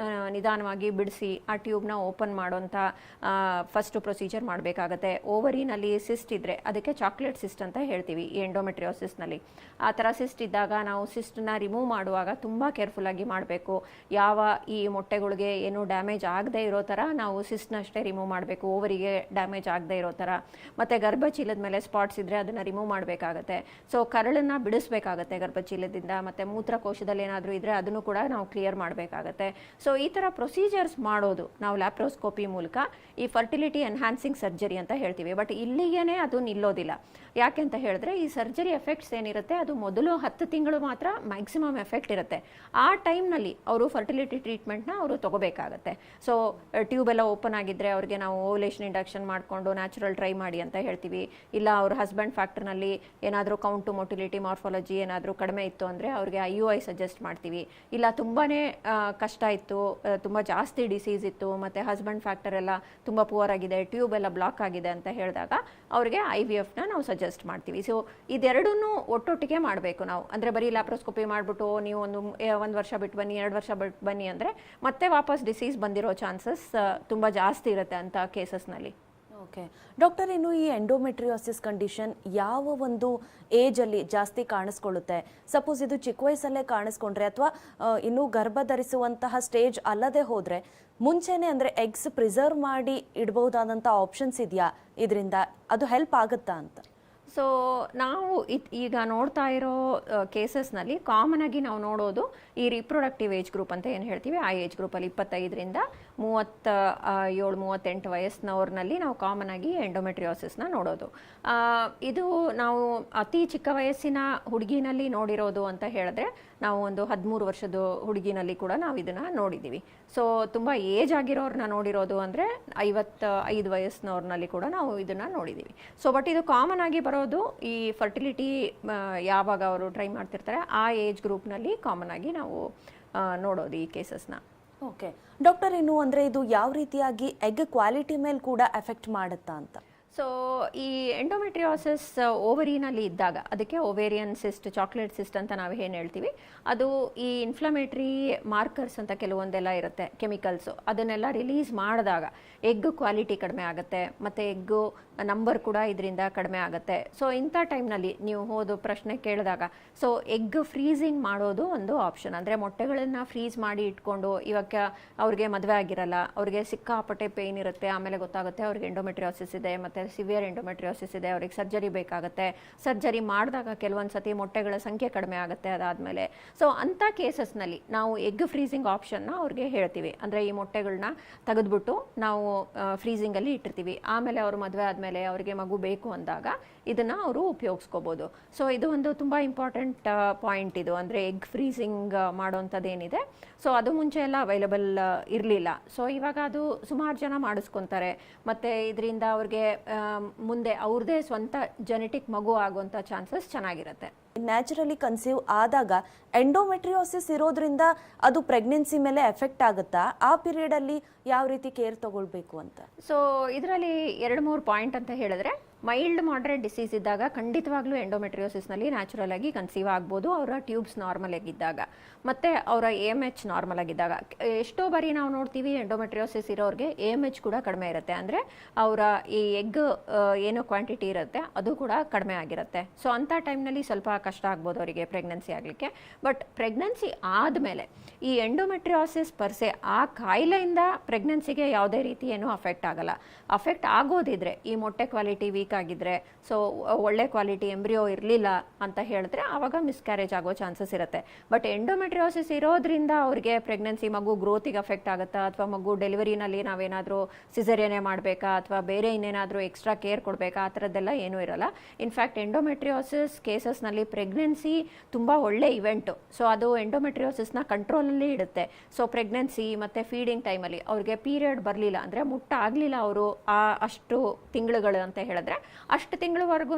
ನಿಧಾನವಾಗಿ ಬಿಡಿಸಿ ಆ ಟ್ಯೂಬ್ನ ಓಪನ್ ಮಾಡೋಂಥ ಫಸ್ಟ್ ಪ್ರೊಸೀಜರ್ ಮಾಡಬೇಕಾಗತ್ತೆ. ಓವರಿನಲ್ಲಿ ಸಿಸ್ಟ್ ಇದ್ದರೆ ಅದಕ್ಕೆ ಚಾಕ್ಲೇಟ್ ಸಿಸ್ಟ್ ಅಂತ ಹೇಳ್ತೀವಿ ಈ ಎಂಡೋಮೆಟ್ರಿಯೋಸಿಸ್ನಲ್ಲಿ. ಆ ಥರ ಸಿಸ್ಟ್ ಇದ್ದಾಗ ನಾವು ಸಿಸ್ಟನ್ನ ರಿಮೂವ್ ಮಾಡುವಾಗ ತುಂಬ ಕೇರ್ಫುಲ್ಲಾಗಿ ಮಾಡಬೇಕು. ಯಾವ ಈ ಮೊಟ್ಟೆಗಳಿಗೆ ಏನೂ ಡ್ಯಾಮೇಜ್ ಆಗದೇ ಇರೋ ಥರ ನಾವು ಸಿಸ್ಟ್ನ ಅಷ್ಟೇ ರಿಮೂವ್ ಮಾಡಬೇಕು, ಓವರಿಗೆ ಡ್ಯಾಮೇಜ್ ಆಗದೇ ಇರೋ ಥರ. ಮತ್ತು ಗರ್ಭಚೀಲದ ಮೇಲೆ ಸ್ಪಾಟ್ಸ್ ಇದ್ದರೆ ಅದನ್ನು ರಿಮೂವ್ ಮಾಡಬೇಕಾಗತ್ತೆ. ಸೊ ಕರಳನ್ನು ಬಿಡಿಸ್ಬೇಕಾಗತ್ತೆ ಗರ್ಭಚೀಲದಿಂದ. ಮತ್ತು ಮೂತ್ರಕೋಶದಲ್ಲಿ ಏನಾದರೂ ಇದ್ದರೆ ಅದನ್ನು ಕೂಡ ನಾವು ಕ್ಲಿಯರ್ ಮಾಡಬೇಕಾಗತ್ತೆ. ಸೊ ಈ ಥರ ಪ್ರೊಸೀಜರ್ಸ್ ಮಾಡೋದು ನಾವು ಲ್ಯಾಪ್ರೋಸ್ಕೋಪಿ ಮೂಲಕ ಈ ಫರ್ಟಿಲಿಟಿ ಎನ್ಹ್ಯಾನ್ಸಿಂಗ್ ಸರ್ಜರಿ ಅಂತ ಹೇಳ್ತೀವಿ. ಬಟ್ ಇಲ್ಲಿಗೇ ಅದು ನಿಲ್ಲೋದಿಲ್ಲ. ಯಾಕೆ ಅಂತ ಹೇಳಿದ್ರೆ ಈ ಸರ್ಜರಿ ಎಫೆಕ್ಟ್ಸ್ ಏನಿರುತ್ತೆ ಅದು ಮೊದಲು 10 ತಿಂಗಳು ಮಾತ್ರ ಮ್ಯಾಕ್ಸಿಮಮ್ ಎಫೆಕ್ಟ್ ಇರುತ್ತೆ. ಆ ಟೈಮ್ನಲ್ಲಿ ಅವರು ಫರ್ಟಿಲಿಟಿ ಟ್ರೀಟ್ಮೆಂಟ್ನ ಅವರು ತಗೋಬೇಕಾಗತ್ತೆ. ಸೊ ಟ್ಯೂಬ್ ಎಲ್ಲ ಓಪನ್ ಆಗಿದ್ದರೆ ಅವ್ರಿಗೆ ನಾವು ಓವ್ಯುಲೇಷನ್ ಇಂಡಕ್ಷನ್ ಮಾಡಿಕೊಂಡು ನ್ಯಾಚುರಲ್ ಟ್ರೈ ಮಾಡಿ ಅಂತ ಹೇಳ್ತೀವಿ. ಇಲ್ಲ ಅವ್ರ ಹಸ್ಬೆಂಡ್ ಫ್ಯಾಕ್ಟರ್ನಲ್ಲಿ ಏನಾದರೂ ಕೌಂಟ್ ಟು ಮೊಟಿಲಿಟಿ ಮಾರ್ಫಾಲಜಿ ಏನಾದರೂ ಕಡಿಮೆ ಇತ್ತು ಅಂದರೆ ಅವ್ರಿಗೆ IUI ಸಜೆಸ್ಟ್ ಮಾಡ್ತೀವಿ. ಇಲ್ಲ ತುಂಬಾ ಕಷ್ಟ ಇತ್ತು, ತುಂಬ ಜಾಸ್ತಿ ಡಿಸೀಸ್ ಇತ್ತು ಮತ್ತು ಹಸ್ಬೆಂಡ್ ಫ್ಯಾಕ್ಟರ್ ಎಲ್ಲ ತುಂಬ ಪುವರ್ ಆಗಿದೆ, ಟ್ಯೂಬ್ ಎಲ್ಲ ಬ್ಲಾಕ್ ಆಗಿದೆ ಅಂತ ಹೇಳಿದಾಗ ಅವ್ರಿಗೆ IVFನ ನಾವು ಸಜೆಸ್ಟ್ ಮಾಡ್ತೀವಿ. ಸೊ ಇದೆರಡನ್ನೂ ಒಟ್ಟೊಟ್ಟಿಗೆ ಮಾಡಬೇಕು ನಾವು. ಅಂದರೆ ಬರೀ ಲ್ಯಾಪ್ರೋಸ್ಕೋಪಿ ಮಾಡಿಬಿಟ್ಟು ನೀವು ಒಂದು ವರ್ಷ ಬಿಟ್ಟು ಬನ್ನಿ, 2 ವರ್ಷ ಬಿಟ್ಟು ಬನ್ನಿ ಅಂದರೆ ಮತ್ತೆ ವಾಪಸ್ ಡಿಸೀಸ್ ಬಂದಿರೋ ಚಾನ್ಸಸ್ ತುಂಬ ಜಾಸ್ತಿ ಇರುತ್ತೆ ಅಂಥ ಕೇಸಸ್ನಲ್ಲಿ. ಓಕೆ ಡಾಕ್ಟರ್, ಇನ್ನು ಈ ಎಂಡೋಮೆಟ್ರಿಯೋಸಿಸ್ ಕಂಡೀಷನ್ ಯಾವ ಒಂದು ಏಜಲ್ಲಿ ಜಾಸ್ತಿ ಕಾಣಿಸ್ಕೊಳ್ಳುತ್ತೆ? ಸಪೋಸ್ ಇದು ಚಿಕ್ಕ ವಯಸ್ಸಲ್ಲೇ ಕಾಣಿಸ್ಕೊಂಡ್ರೆ ಅಥವಾ ಇನ್ನೂ ಗರ್ಭ ಧರಿಸುವಂತಹ ಸ್ಟೇಜ್ ಅಲ್ಲದೆ ಹೋದರೆ ಮುಂಚೆನೇ ಅಂದರೆ ಎಗ್ಸ್ ಪ್ರಿಸರ್ವ್ ಮಾಡಿ ಇಡ್ಬಹುದಾದಂಥ ಆಪ್ಷನ್ಸ್ ಇದೆಯಾ? ಇದರಿಂದ ಅದು ಹೆಲ್ಪ್ ಆಗುತ್ತಾ ಅಂತ? ಸೊ ನಾವು ಈಗ ನೋಡ್ತಾ ಇರೋ ಕೇಸಸ್ನಲ್ಲಿ ಕಾಮನ್ ಆಗಿ ನಾವು ನೋಡೋದು ಈ ರಿಪ್ರೊಡಕ್ಟಿವ್ ಏಜ್ ಗ್ರೂಪ್ ಅಂತ ಏನು ಹೇಳ್ತೀವಿ, ಆ ಏಜ್ ಗ್ರೂಪಲ್ಲಿ 25ರಿಂದ 37-38 ವಯಸ್ಸಿನವ್ರನಲ್ಲಿ ನಾವು ಕಾಮನ್ ಆಗಿ ಎಂಡೋಮೆಟ್ರಿಯೋಸಿಸ್ನ ನೋಡೋದು. ಇದು ನಾವು ಅತಿ ಚಿಕ್ಕ ವಯಸ್ಸಿನ ಹುಡುಗಿನಲ್ಲಿ ನೋಡಿರೋದು ಅಂತ ಹೇಳಿದ್ರೆ ನಾವು ಒಂದು 13 ವರ್ಷದ ಹುಡುಗಿನಲ್ಲಿ ಕೂಡ ನಾವು ಇದನ್ನು ನೋಡಿದ್ದೀವಿ. ಸೊ ತುಂಬ ಏಜ್ ಆಗಿರೋರನ್ನ ನೋಡಿರೋದು ಅಂದರೆ 55 ವಯಸ್ಸಿನವ್ರನಲ್ಲಿ ಕೂಡ ನಾವು ಇದನ್ನು ನೋಡಿದ್ದೀವಿ. ಸೊ ಬಟ್ ಇದು ಕಾಮನ್ ಆಗಿ ಬರೋದು ಈ ಫರ್ಟಿಲಿಟಿ ಯಾವಾಗ ಅವರು ಟ್ರೈ ಮಾಡ್ತಿರ್ತಾರೆ ಆ ಏಜ್ ಗ್ರೂಪ್ನಲ್ಲಿ ಕಾಮನ್ ಆಗಿ ನಾವು ನೋಡೋದು ಈ ಕೇಸಸ್ನ. ಓಕೆ ಡಾಕ್ಟರ್, ಇನ್ನು ಅಂದರೆ ಇದು ಯಾವ ರೀತಿಯಾಗಿ ಎಗ್ ಕ್ವಾಲಿಟಿ ಮೇಲೆ ಕೂಡ ಎಫೆಕ್ಟ್ ಮಾಡುತ್ತಾ ಅಂತ? ಸೊ ಈ ಎಂಡೋಮೆಟ್ರಿಯೋಸಿಸ್ ಓವರಿನಲ್ಲಿ ಇದ್ದಾಗ ಅದಕ್ಕೆ ಓವೇರಿಯನ್ ಸಿಸ್ಟ್, ಚಾಕ್ಲೇಟ್ ಸಿಸ್ಟ್ ಅಂತ ನಾವು ಏನು ಹೇಳ್ತೀವಿ, ಅದು ಈ ಇನ್ಫ್ಲಮೇಟ್ರಿ ಮಾರ್ಕರ್ಸ್ ಅಂತ ಕೆಲವೊಂದೆಲ್ಲ ಇರುತ್ತೆ, ಕೆಮಿಕಲ್ಸು, ಅದನ್ನೆಲ್ಲ ರಿಲೀಸ್ ಮಾಡಿದಾಗ ಎಗ್ ಕ್ವಾಲಿಟಿ ಕಡಿಮೆ ಆಗುತ್ತೆ ಮತ್ತು ಎಗ್ಗು ನಂಬರ್ ಕೂಡ ಇದರಿಂದ ಕಡಿಮೆ ಆಗುತ್ತೆ. ಸೊ ಇಂಥ ಟೈಮ್ನಲ್ಲಿ ನೀವು ಹೋದ ಪ್ರಶ್ನೆ ಕೇಳಿದಾಗ ಸೊ ಎಗ್ ಫ್ರೀಸಿಂಗ್ ಮಾಡೋದು ಒಂದು ಆಪ್ಷನ್. ಅಂದರೆ ಮೊಟ್ಟೆಗಳನ್ನು ಫ್ರೀಸ್ ಮಾಡಿ ಇಟ್ಕೊಂಡು, ಇವಾಗ ಅವ್ರಿಗೆ ಮದುವೆ ಆಗಿರಲ್ಲ, ಅವ್ರಿಗೆ ಸಿಕ್ಕಾಪಟ್ಟೆ ಪೇಯ್ನ್ ಇರುತ್ತೆ, ಆಮೇಲೆ ಗೊತ್ತಾಗುತ್ತೆ ಅವ್ರಿಗೆ ಎಂಡೋಮೆಟ್ರಿಯೋಸಿಸ್ ಇದೆ ಮತ್ತು ಸಿವಿಯರ್ ಎಂಡೋಮೆಟ್ರಿಯೋಸಿಸ್ ಇದೆ, ಅವ್ರಿಗೆ ಸರ್ಜರಿ ಬೇಕಾಗುತ್ತೆ. ಸರ್ಜರಿ ಮಾಡಿದಾಗ ಕೆಲವೊಂದು ಸತಿ ಮೊಟ್ಟೆಗಳ ಸಂಖ್ಯೆ ಕಡಿಮೆ ಆಗುತ್ತೆ ಅದಾದಮೇಲೆ. ಸೊ ಅಂಥ ಕೇಸಸ್ನಲ್ಲಿ ನಾವು ಎಗ್ ಫ್ರೀಸಿಂಗ್ ಆಪ್ಷನ್ನ ಅವ್ರಿಗೆ ಹೇಳ್ತೀವಿ. ಅಂದರೆ ಈ ಮೊಟ್ಟೆಗಳನ್ನ ತೆಗೆದುಬಿಟ್ಟು ನಾವು ಫ್ರೀಸಿಂಗಲ್ಲಿ ಇಟ್ಟಿರ್ತೀವಿ, ಆಮೇಲೆ ಅವರು ಮದುವೆ ಆದಮೇಲೆ ಅವರಿಗೆ ಮಗು ಬೇಕು ಅಂದಾಗ ಇದನ್ನು ಅವರು ಉಪಯೋಗಿಸ್ಕೋಬೋದು. ಸೊ ಇದು ಒಂದು ತುಂಬ ಇಂಪಾರ್ಟೆಂಟ್ ಪಾಯಿಂಟ್ ಇದು. ಅಂದರೆ ಎಗ್ ಫ್ರೀಸಿಂಗ್ ಮಾಡೋಂಥದ್ದೇನಿದೆ ಸೊ ಅದು ಮುಂಚೆ ಎಲ್ಲ ಅವೈಲಬಲ್ ಇರಲಿಲ್ಲ. ಸೊ ಇವಾಗ ಅದು ಸುಮಾರು ಜನ ಮಾಡಿಸ್ಕೊತಾರೆ ಮತ್ತು ಇದರಿಂದ ಅವ್ರಿಗೆ ಮುಂದೆ ಅವ್ರದ್ದೇ ಸ್ವಂತ ಜೆನೆಟಿಕ್ ಮಗು ಆಗುವಂಥ ಚಾನ್ಸಸ್ ಚೆನ್ನಾಗಿರುತ್ತೆ. ನ್ಯಾಚುರಲಿ ಕನ್ಸೀವ್ ಆದಾಗ ಎಂಡೋಮೆಟ್ರಿಯೋಸಿಸ್ ಇರೋದ್ರಿಂದ ಅದು ಪ್ರೆಗ್ನೆನ್ಸಿ ಮೇಲೆ ಎಫೆಕ್ಟ್ ಆಗುತ್ತಾ? ಆ ಪೀರಿಯಡಲ್ಲಿ ಯಾವ ರೀತಿ ಕೇರ್ ತಗೊಳ್ಬೇಕು ಅಂತ? ಸೊ ಇದರಲ್ಲಿ 2-3 ಪಾಯಿಂಟ್ ಅಂತ ಹೇಳಿದ್ರೆ, ಮೈಲ್ಡ್ ಮಾಡ್ರೇಟ್ ಡಿಸೀಸ್ ಇದ್ದಾಗ ಖಂಡಿತವಾಗ್ಲೂ ಎಂಡೋಮೆಟ್ರಿಯೋಸಿಸ್ನಲ್ಲಿ ನ್ಯಾಚುರಲ್ ಆಗಿ ಕನ್ಸೀವ್ ಆಗ್ಬೋದು ಅವರ ಟ್ಯೂಬ್ಸ್ ನಾರ್ಮಲ್ ಆಗಿದ್ದಾಗ ಮತ್ತು ಅವರ AMH ನಾರ್ಮಲ್ ಆಗಿದ್ದಾಗ. ಎಷ್ಟೋ ಬಾರಿ ನಾವು ನೋಡ್ತೀವಿ ಎಂಡೋಮೆಟ್ರಿಯೋಸಿಸ್ ಇರೋರಿಗೆ AMH ಕೂಡ ಕಡಿಮೆ ಇರುತ್ತೆ, ಅಂದರೆ ಅವರ ಈ ಎಗ್ ಏನೋ ಕ್ವಾಂಟಿಟಿ ಇರುತ್ತೆ ಅದು ಕೂಡ ಕಡಿಮೆ ಆಗಿರುತ್ತೆ. ಸೊ ಅಂಥ ಟೈಮ್ನಲ್ಲಿ ಸ್ವಲ್ಪ ಕಷ್ಟ ಆಗ್ಬೋದು ಅವರಿಗೆ ಪ್ರೆಗ್ನೆನ್ಸಿ ಆಗಲಿಕ್ಕೆ. ಬಟ್ ಪ್ರೆಗ್ನೆನ್ಸಿ ಆದಮೇಲೆ ಈ ಎಂಡೋಮೆಟ್ರಿಯೋಸಿಸ್ ಪರ್ಸೆ ಆ ಕಾಯಿಲೆಯಿಂದ ಪ್ರೆಗ್ನೆನ್ಸಿಗೆ ಯಾವುದೇ ರೀತಿ ಏನೂ ಅಫೆಕ್ಟ್ ಆಗಲ್ಲ. ಅಫೆಕ್ಟ್ ಆಗೋದಿದ್ರೆ ಈ ಮೊಟ್ಟೆ ಕ್ವಾಲಿಟಿ ವೀಕ್ ಆಗಿದ್ರೆ, ಸೊ ಒಳ್ಳೆ ಕ್ವಾಲಿಟಿ ಎಂಬ್ರಿಯೋ ಇರಲಿಲ್ಲ ಅಂತ ಹೇಳಿದ್ರೆ ಆವಾಗ ಮಿಸ್ಕ್ಯಾರೇಜ್ ಆಗೋ ಚಾನ್ಸಸ್ ಇರುತ್ತೆ. ಬಟ್ ಎಂಡೋಮೆಟ್ರಿಯೋಸಿಸ್ ಇರೋದ್ರಿಂದ ಅವ್ರಿಗೆ ಪ್ರೆಗ್ನೆನ್ಸಿ ಮಗು ಗ್ರೋತಿಗೆ ಅಫೆಕ್ಟ್ ಆಗುತ್ತಾ, ಅಥವಾ ಮಗು ಡೆಲಿವರಿನಲ್ಲಿ ನಾವೇನಾದರೂ ಸಿಸೇರಿಯನ್ನೇ ಮಾಡಬೇಕಾ ಅಥವಾ ಬೇರೆ ಇನ್ನೇನಾದರೂ ಎಕ್ಸ್ಟ್ರಾ ಕೇರ್ ಕೊಡಬೇಕಾ, ಆ ಥರದ್ದೆಲ್ಲ ಏನೂ ಇರಲ್ಲ. ಇನ್ಫ್ಯಾಕ್ಟ್ ಎಂಡೋಮೆಟ್ರಿಯೋಸಿಸ್ ಕೇಸಸ್ನಲ್ಲಿ ಪ್ರೆಗ್ನೆನ್ಸಿ ತುಂಬ ಒಳ್ಳೆ ಇವೆಂಟು. ಸೊ ಅದು ಎಂಡೋಮೆಟ್ರಿಯೋಸಿಸ್ನ ಕಂಟ್ರೋಲಲ್ಲಿ ಇಡುತ್ತೆ. ಸೊ ಪ್ರೆಗ್ನೆನ್ಸಿ ಮತ್ತು ಫೀಡಿಂಗ್ ಟೈಮಲ್ಲಿ ಅವ್ರಿಗೆ ಪೀರಿಯಡ್ ಬರಲಿಲ್ಲ ಅಂದರೆ ಮುಟ್ಟಾಗಲಿಲ್ಲ ಅವರು ಅಷ್ಟು ತಿಂಗಳುಗಳು ಅಂತ ಹೇಳಿದ್ರೆ, ಅಷ್ಟು ತಿಂಗಳವರೆಗೂ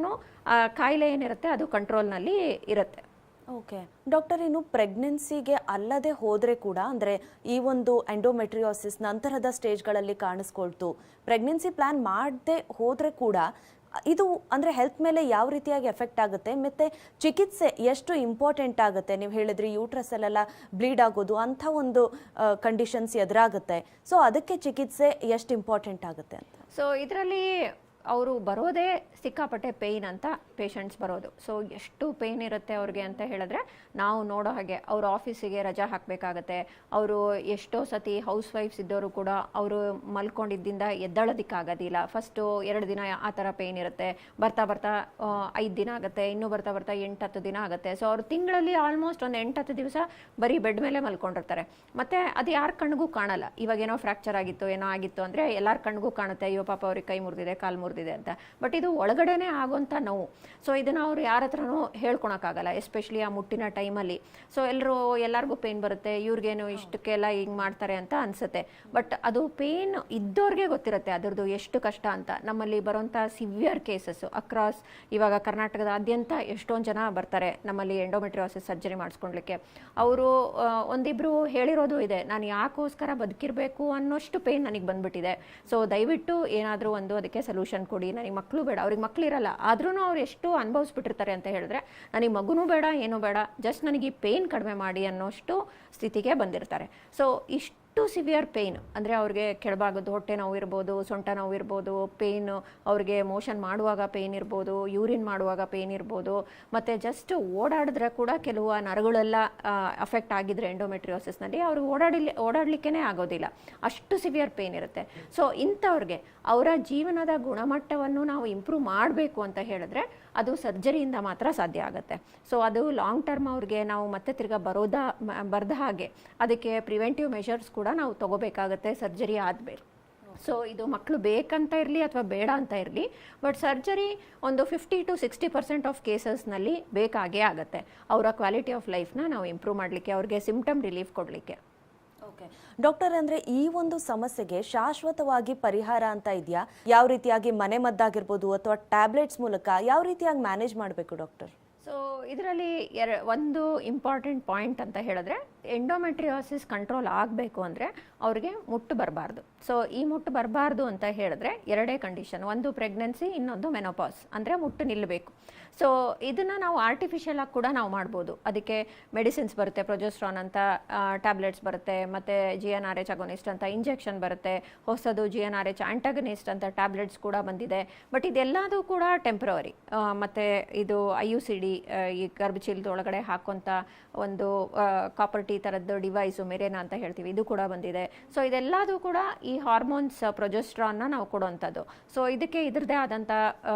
ಕಾಯಿಲೆ ಏನಿರುತ್ತೆ ಅದು ಕಂಟ್ರೋಲ್ನಲ್ಲಿ ಇರುತ್ತೆ. ಓಕೆ ಡಾಕ್ಟರ್, ಇನ್ನು ಪ್ರೆಗ್ನೆನ್ಸಿಗೆ ಅಲ್ಲದೆ ಹೋದರೆ ಕೂಡ ಅಂದರೆ ಈ ಒಂದು ಎಂಡೋಮೆಟ್ರಿಯೋಸಿಸ್ ನಂತರದ ಸ್ಟೇಜ್ಗಳಲ್ಲಿ ಕಾಣಿಸ್ಕೊಳ್ತು, ಪ್ರೆಗ್ನೆನ್ಸಿ ಪ್ಲಾನ್ ಮಾಡದೆ ಹೋದರೆ ಕೂಡ ಇದು ಅಂದರೆ ಹೆಲ್ತ್ ಮೇಲೆ ಯಾವ ರೀತಿಯಾಗಿ ಎಫೆಕ್ಟ್ ಆಗುತ್ತೆ, ಮತ್ತು ಚಿಕಿತ್ಸೆ ಎಷ್ಟು ಇಂಪಾರ್ಟೆಂಟ್ ಆಗುತ್ತೆ? ನೀವು ಹೇಳಿದ್ರಿ ಯೂಟ್ರಸಲ್ಲೆಲ್ಲ ಬ್ಲೀಡ್ ಆಗೋದು ಅಂಥ ಒಂದು ಕಂಡೀಷನ್ಸ್ ಎದುರಾಗುತ್ತೆ. ಸೊ ಅದಕ್ಕೆ ಚಿಕಿತ್ಸೆ ಎಷ್ಟು ಇಂಪಾರ್ಟೆಂಟ್ ಆಗುತ್ತೆ ಅಂತ? ಸೊ ಇದರಲ್ಲಿ ಅವರು ಬರೋದೇ ಸಿಕ್ಕಾಪಟ್ಟೆ ಪೇಯ್ನ್ ಅಂತ ಪೇಷಂಟ್ಸ್ ಬರೋದು. ಸೊ ಎಷ್ಟು ಪೇಯ್ನ್ ಇರುತ್ತೆ ಅವ್ರಿಗೆ ಅಂತ ಹೇಳಿದ್ರೆ ನಾವು ನೋಡೋ ಹಾಗೆ ಅವ್ರ ಆಫೀಸಿಗೆ ರಜಾ ಹಾಕಬೇಕಾಗತ್ತೆ. ಅವರು ಎಷ್ಟೋ ಸತಿ ಹೌಸ್ ವೈಫ್ಸ್ ಇದ್ದವರು ಕೂಡ ಅವರು ಮಲ್ಕೊಂಡಿದ್ದಿಂದ ಎದ್ದಳೋದಕ್ಕಾಗೋದಿಲ್ಲ. ಫಸ್ಟು 2 ದಿನ ಆ ಥರ ಪೇಯ್ನ್ ಇರುತ್ತೆ, ಬರ್ತಾ ಬರ್ತಾ 5 ದಿನ ಆಗುತ್ತೆ, ಇನ್ನೂ ಬರ್ತಾ ಬರ್ತಾ 8-10 ದಿನ ಆಗುತ್ತೆ. ಸೊ ಅವ್ರು ತಿಂಗಳಲ್ಲಿ ಆಲ್ಮೋಸ್ಟ್ ಒಂದು 8-10 ದಿವಸ ಬರೀ ಬೆಡ್ ಮೇಲೆ ಮಲ್ಕೊಂಡಿರ್ತಾರೆ. ಮತ್ತು ಅದು ಯಾರ ಕಣ್ಣಿಗೂ ಕಾಣಲ್ಲ. ಇವಾಗೇನೋ ಫ್ರ್ಯಾಕ್ಚರ್ ಆಗಿತ್ತು, ಏನೋ ಆಗಿತ್ತು ಅಂದರೆ ಎಲ್ಲರ ಕಣ್ಣಿಗೂ ಕಾಣುತ್ತೆ, ಅಯ್ಯೋ ಪಾಪ ಅವ್ರಿಗೆ ಕೈ ಮುರಿದಿದೆ, ಕಾಲು ಮುರಿದಿದೆ ಅಂತ. ಬಟ್ ಇದು ಒಳಗಡೆನೇ ಆಗೋಂಥ ನೋವು. ಸೊ ಇದನ್ನು ಅವ್ರು ಯಾರ ಹತ್ರನೂ ಹೇಳ್ಕೊಳಕ್ಕಾಗಲ್ಲ, ಎಸ್ಪೆಷಲಿ ಆ ಮುಟ್ಟಿನ ಟೈಮಲ್ಲಿ. ಸೊ ಎಲ್ಲರಿಗೂ ಪೇಯ್ನ್ ಬರುತ್ತೆ, ಇವ್ರಿಗೇನು ಇಷ್ಟಕ್ಕೆಲ್ಲ ಹಿಂಗೆ ಮಾಡ್ತಾರೆ ಅಂತ ಅನಿಸುತ್ತೆ. ಬಟ್ ಅದು ಪೇಯ್ನ್ ಇದ್ದವ್ರಿಗೆ ಗೊತ್ತಿರುತ್ತೆ ಅದರದ್ದು ಎಷ್ಟು ಕಷ್ಟ ಅಂತ. ನಮ್ಮಲ್ಲಿ ಬರೋಂಥ ಸಿವಿಯರ್ ಕೇಸಸ್ಸು ಅಕ್ರಾಸ್ ಇವಾಗ ಕರ್ನಾಟಕದಾದ್ಯಂತ ಎಷ್ಟೊಂದು ಜನ ಬರ್ತಾರೆ ನಮ್ಮಲ್ಲಿ ಎಂಡೋಮೆಟ್ರಿಯೋಸಿಸ್ ಸರ್ಜರಿ ಮಾಡಿಸ್ಕೊಳ್ಲಿಕ್ಕೆ. ಅವರು ಒಂದಿಬ್ಬರು ಹೇಳಿರೋದು ಇದೆ, ನಾನು ಯಾಕೋಸ್ಕರ ಬದುಕಿರಬೇಕು ಅನ್ನೋಷ್ಟು ಪೇಯ್ನ್ ನನಗೆ ಬಂದ್ಬಿಟ್ಟಿದೆ. ಸೊ ದಯವಿಟ್ಟು ಏನಾದರೂ ಒಂದು ಅದಕ್ಕೆ ಸೊಲ್ಯೂಷನ್ ಕೊಡಿ, ನನಗೆ ಮಕ್ಕಳು ಬೇಡ. ಅವ್ರಿಗೆ ಮಕ್ಕಳಿರಲ್ಲ, ಆದ್ರೂ ಅವ್ರು ಎಷ್ಟು ಅನುಭವಿಸ್ಬಿಟ್ಟಿರ್ತಾರೆ ಅಂತ ಹೇಳಿದ್ರೆ ನನಗೆ ಮಗುನೂ ಬೇಡ, ಏನೂ ಬೇಡ, ಜಸ್ಟ್ ನನಗೆ ಈ ಪೇಯ್ನ್ ಕಡಿಮೆ ಮಾಡಿ ಅನ್ನೋಷ್ಟು ಸ್ಥಿತಿಗೆ ಬಂದಿರ್ತಾರೆ. ಸೊ ಇಷ್ಟು ಸಿವಿಯರ್ ಪೇಯ್ನ್ ಅಂದರೆ ಅವ್ರಿಗೆ ಕೆಳಭಾಗದ ಹೊಟ್ಟೆ ನೋವು ಇರ್ಬೋದು, ಸೊಂಟ ನೋವು ಇರ್ಬೋದು, ಪೇಯ್ನ್ ಅವ್ರಿಗೆ ಮೋಷನ್ ಮಾಡುವಾಗ ಪೇಯ್ನ್ ಇರ್ಬೋದು, ಯೂರಿನ್ ಮಾಡುವಾಗ ಪೇಯ್ನ್ ಇರ್ಬೋದು, ಮತ್ತು ಜಸ್ಟ್ ಓಡಾಡಿದ್ರೆ ಕೂಡ ಕೆಲವು ನರಗಳೆಲ್ಲ ಅಫೆಕ್ಟ್ ಆಗಿದ್ರೆ ಎಂಡೋಮೆಟ್ರಿಯೋಸಿಸ್ನಲ್ಲಿ ಅವ್ರಿಗೆ ಓಡಾಡಲಿಕ್ಕೇ ಆಗೋದಿಲ್ಲ, ಅಷ್ಟು ಸಿವಿಯರ್ ಪೇಯ್ನ್ ಇರುತ್ತೆ. ಸೊ ಇಂಥವ್ರಿಗೆ ಅವರ ಜೀವನದ ಗುಣಮಟ್ಟವನ್ನು ನಾವು ಇಂಪ್ರೂವ್ ಮಾಡಬೇಕು ಅಂತ ಹೇಳಿದ್ರೆ ಅದು ಸರ್ಜರಿಯಿಂದ ಮಾತ್ರ ಸಾಧ್ಯ ಆಗುತ್ತೆ. ಸೊ ಅದು ಲಾಂಗ್ ಟರ್ಮ್ ಅವ್ರಿಗೆ ನಾವು ಮತ್ತೆ ತಿರ್ಗಾ ಬರದ ಹಾಗೆ ಅದಕ್ಕೆ ಪ್ರಿವೆಂಟಿವ್ ಮೆಷರ್ಸ್ ಕೂಡ ನಾವು ತಗೋಬೇಕಾಗತ್ತೆ ಸರ್ಜರಿ ಆದಮೇಲೆ. ಸೊ ಇದು ಮಕ್ಕಳು ಬೇಕಂತ ಇರಲಿ ಅಥವಾ ಬೇಡ ಅಂತ ಇರಲಿ, ಬಟ್ ಸರ್ಜರಿ ಒಂದು 50-60% ಆಫ್ ಕೇಸಸ್ನಲ್ಲಿ ಬೇಕಾಗೇ ಆಗುತ್ತೆ ಅವರ ಕ್ವಾಲಿಟಿ ಆಫ್ ಲೈಫ್ನ ನಾವು ಇಂಪ್ರೂವ್ ಮಾಡಲಿಕ್ಕೆ, ಅವ್ರಿಗೆ ಸಿಂಪ್ಟಮ್ ರಿಲೀಫ್ ಕೊಡಲಿಕ್ಕೆ. ಓಕೆ ಡಾಕ್ಟರ್, ಅಂದರೆ ಈ ಒಂದು ಸಮಸ್ಯೆಗೆ ಶಾಶ್ವತವಾಗಿ ಪರಿಹಾರ ಅಂತ ಇದೆಯಾ? ಯಾವ ರೀತಿಯಾಗಿ ಮನೆ ಮದ್ದಾಗಿರ್ಬೋದು ಅಥವಾ ಟ್ಯಾಬ್ಲೆಟ್ಸ್ ಮೂಲಕ ಯಾವ ರೀತಿಯಾಗಿ ಮ್ಯಾನೇಜ್ ಮಾಡಬೇಕು ಡಾಕ್ಟರ್? ಸೊ ಇದರಲ್ಲಿ ಒಂದು ಇಂಪಾರ್ಟೆಂಟ್ ಪಾಯಿಂಟ್ ಅಂತ ಹೇಳಿದ್ರೆ ಎಂಡೋಮೆಟ್ರಿಯೋಸಿಸ್ ಕಂಟ್ರೋಲ್ ಆಗಬೇಕು ಅಂದರೆ ಅವ್ರಿಗೆ ಮುಟ್ಟು ಬರಬಾರ್ದು. ಸೊ ಈ ಮುಟ್ಟು ಬರಬಾರ್ದು ಅಂತ ಹೇಳಿದ್ರೆ 2 ಕಂಡೀಷನ್, ಒಂದು ಪ್ರೆಗ್ನೆನ್ಸಿ, ಇನ್ನೊಂದು ಮೆನೋಪಾಸ್, ಅಂದರೆ ಮುಟ್ಟು ನಿಲ್ಲಬೇಕು. ಸೊ ಇದನ್ನು ನಾವು ಆರ್ಟಿಫಿಷಿಯಲ್ ಆಗಿ ಕೂಡ ನಾವು ಮಾಡ್ಬೋದು. ಅದಕ್ಕೆ ಮೆಡಿಸಿನ್ಸ್ ಬರುತ್ತೆ, ಪ್ರೊಜೆಸ್ಟ್ರಾನ್ ಅಂತ ಟ್ಯಾಬ್ಲೆಟ್ಸ್ ಬರುತ್ತೆ, ಮತ್ತು GnRH ಅಗೋನಿಸ್ಟ್ ಅಂತ ಇಂಜೆಕ್ಷನ್ ಬರುತ್ತೆ, ಹೊಸದು GnRH ಆಂಟಗನಿಸ್ಟ್ ಅಂತ ಟ್ಯಾಬ್ಲೆಟ್ಸ್ ಕೂಡ ಬಂದಿದೆ. ಬಟ್ ಇದೆಲ್ಲದೂ ಕೂಡ ಟೆಂಪ್ರವರಿ. ಮತ್ತು ಇದು IUCD ಈ ಗರ್ಭಚೀಲದ ಒಳಗಡೆ ಹಾಕೋಂಥ ಒಂದು ಕಾಪರ್ ಟಿ ಥರದ್ದು ಡಿವೈಸು, ಮೆರೇನಾ ಅಂತ ಹೇಳ್ತೀವಿ, ಇದು ಕೂಡ ಬಂದಿದೆ. ಸೊ ಇದೆಲ್ಲದೂ ಕೂಡ ಈ ಹಾರ್ಮೋನ್ಸ್ ಪ್ರೊಜೆಸ್ಟ್ರಾನ್ನ ನಾವು ಕೊಡುವಂಥದ್ದು. ಸೊ ಇದಕ್ಕೆ ಇದ್ರದ್ದೇ ಆದಂಥ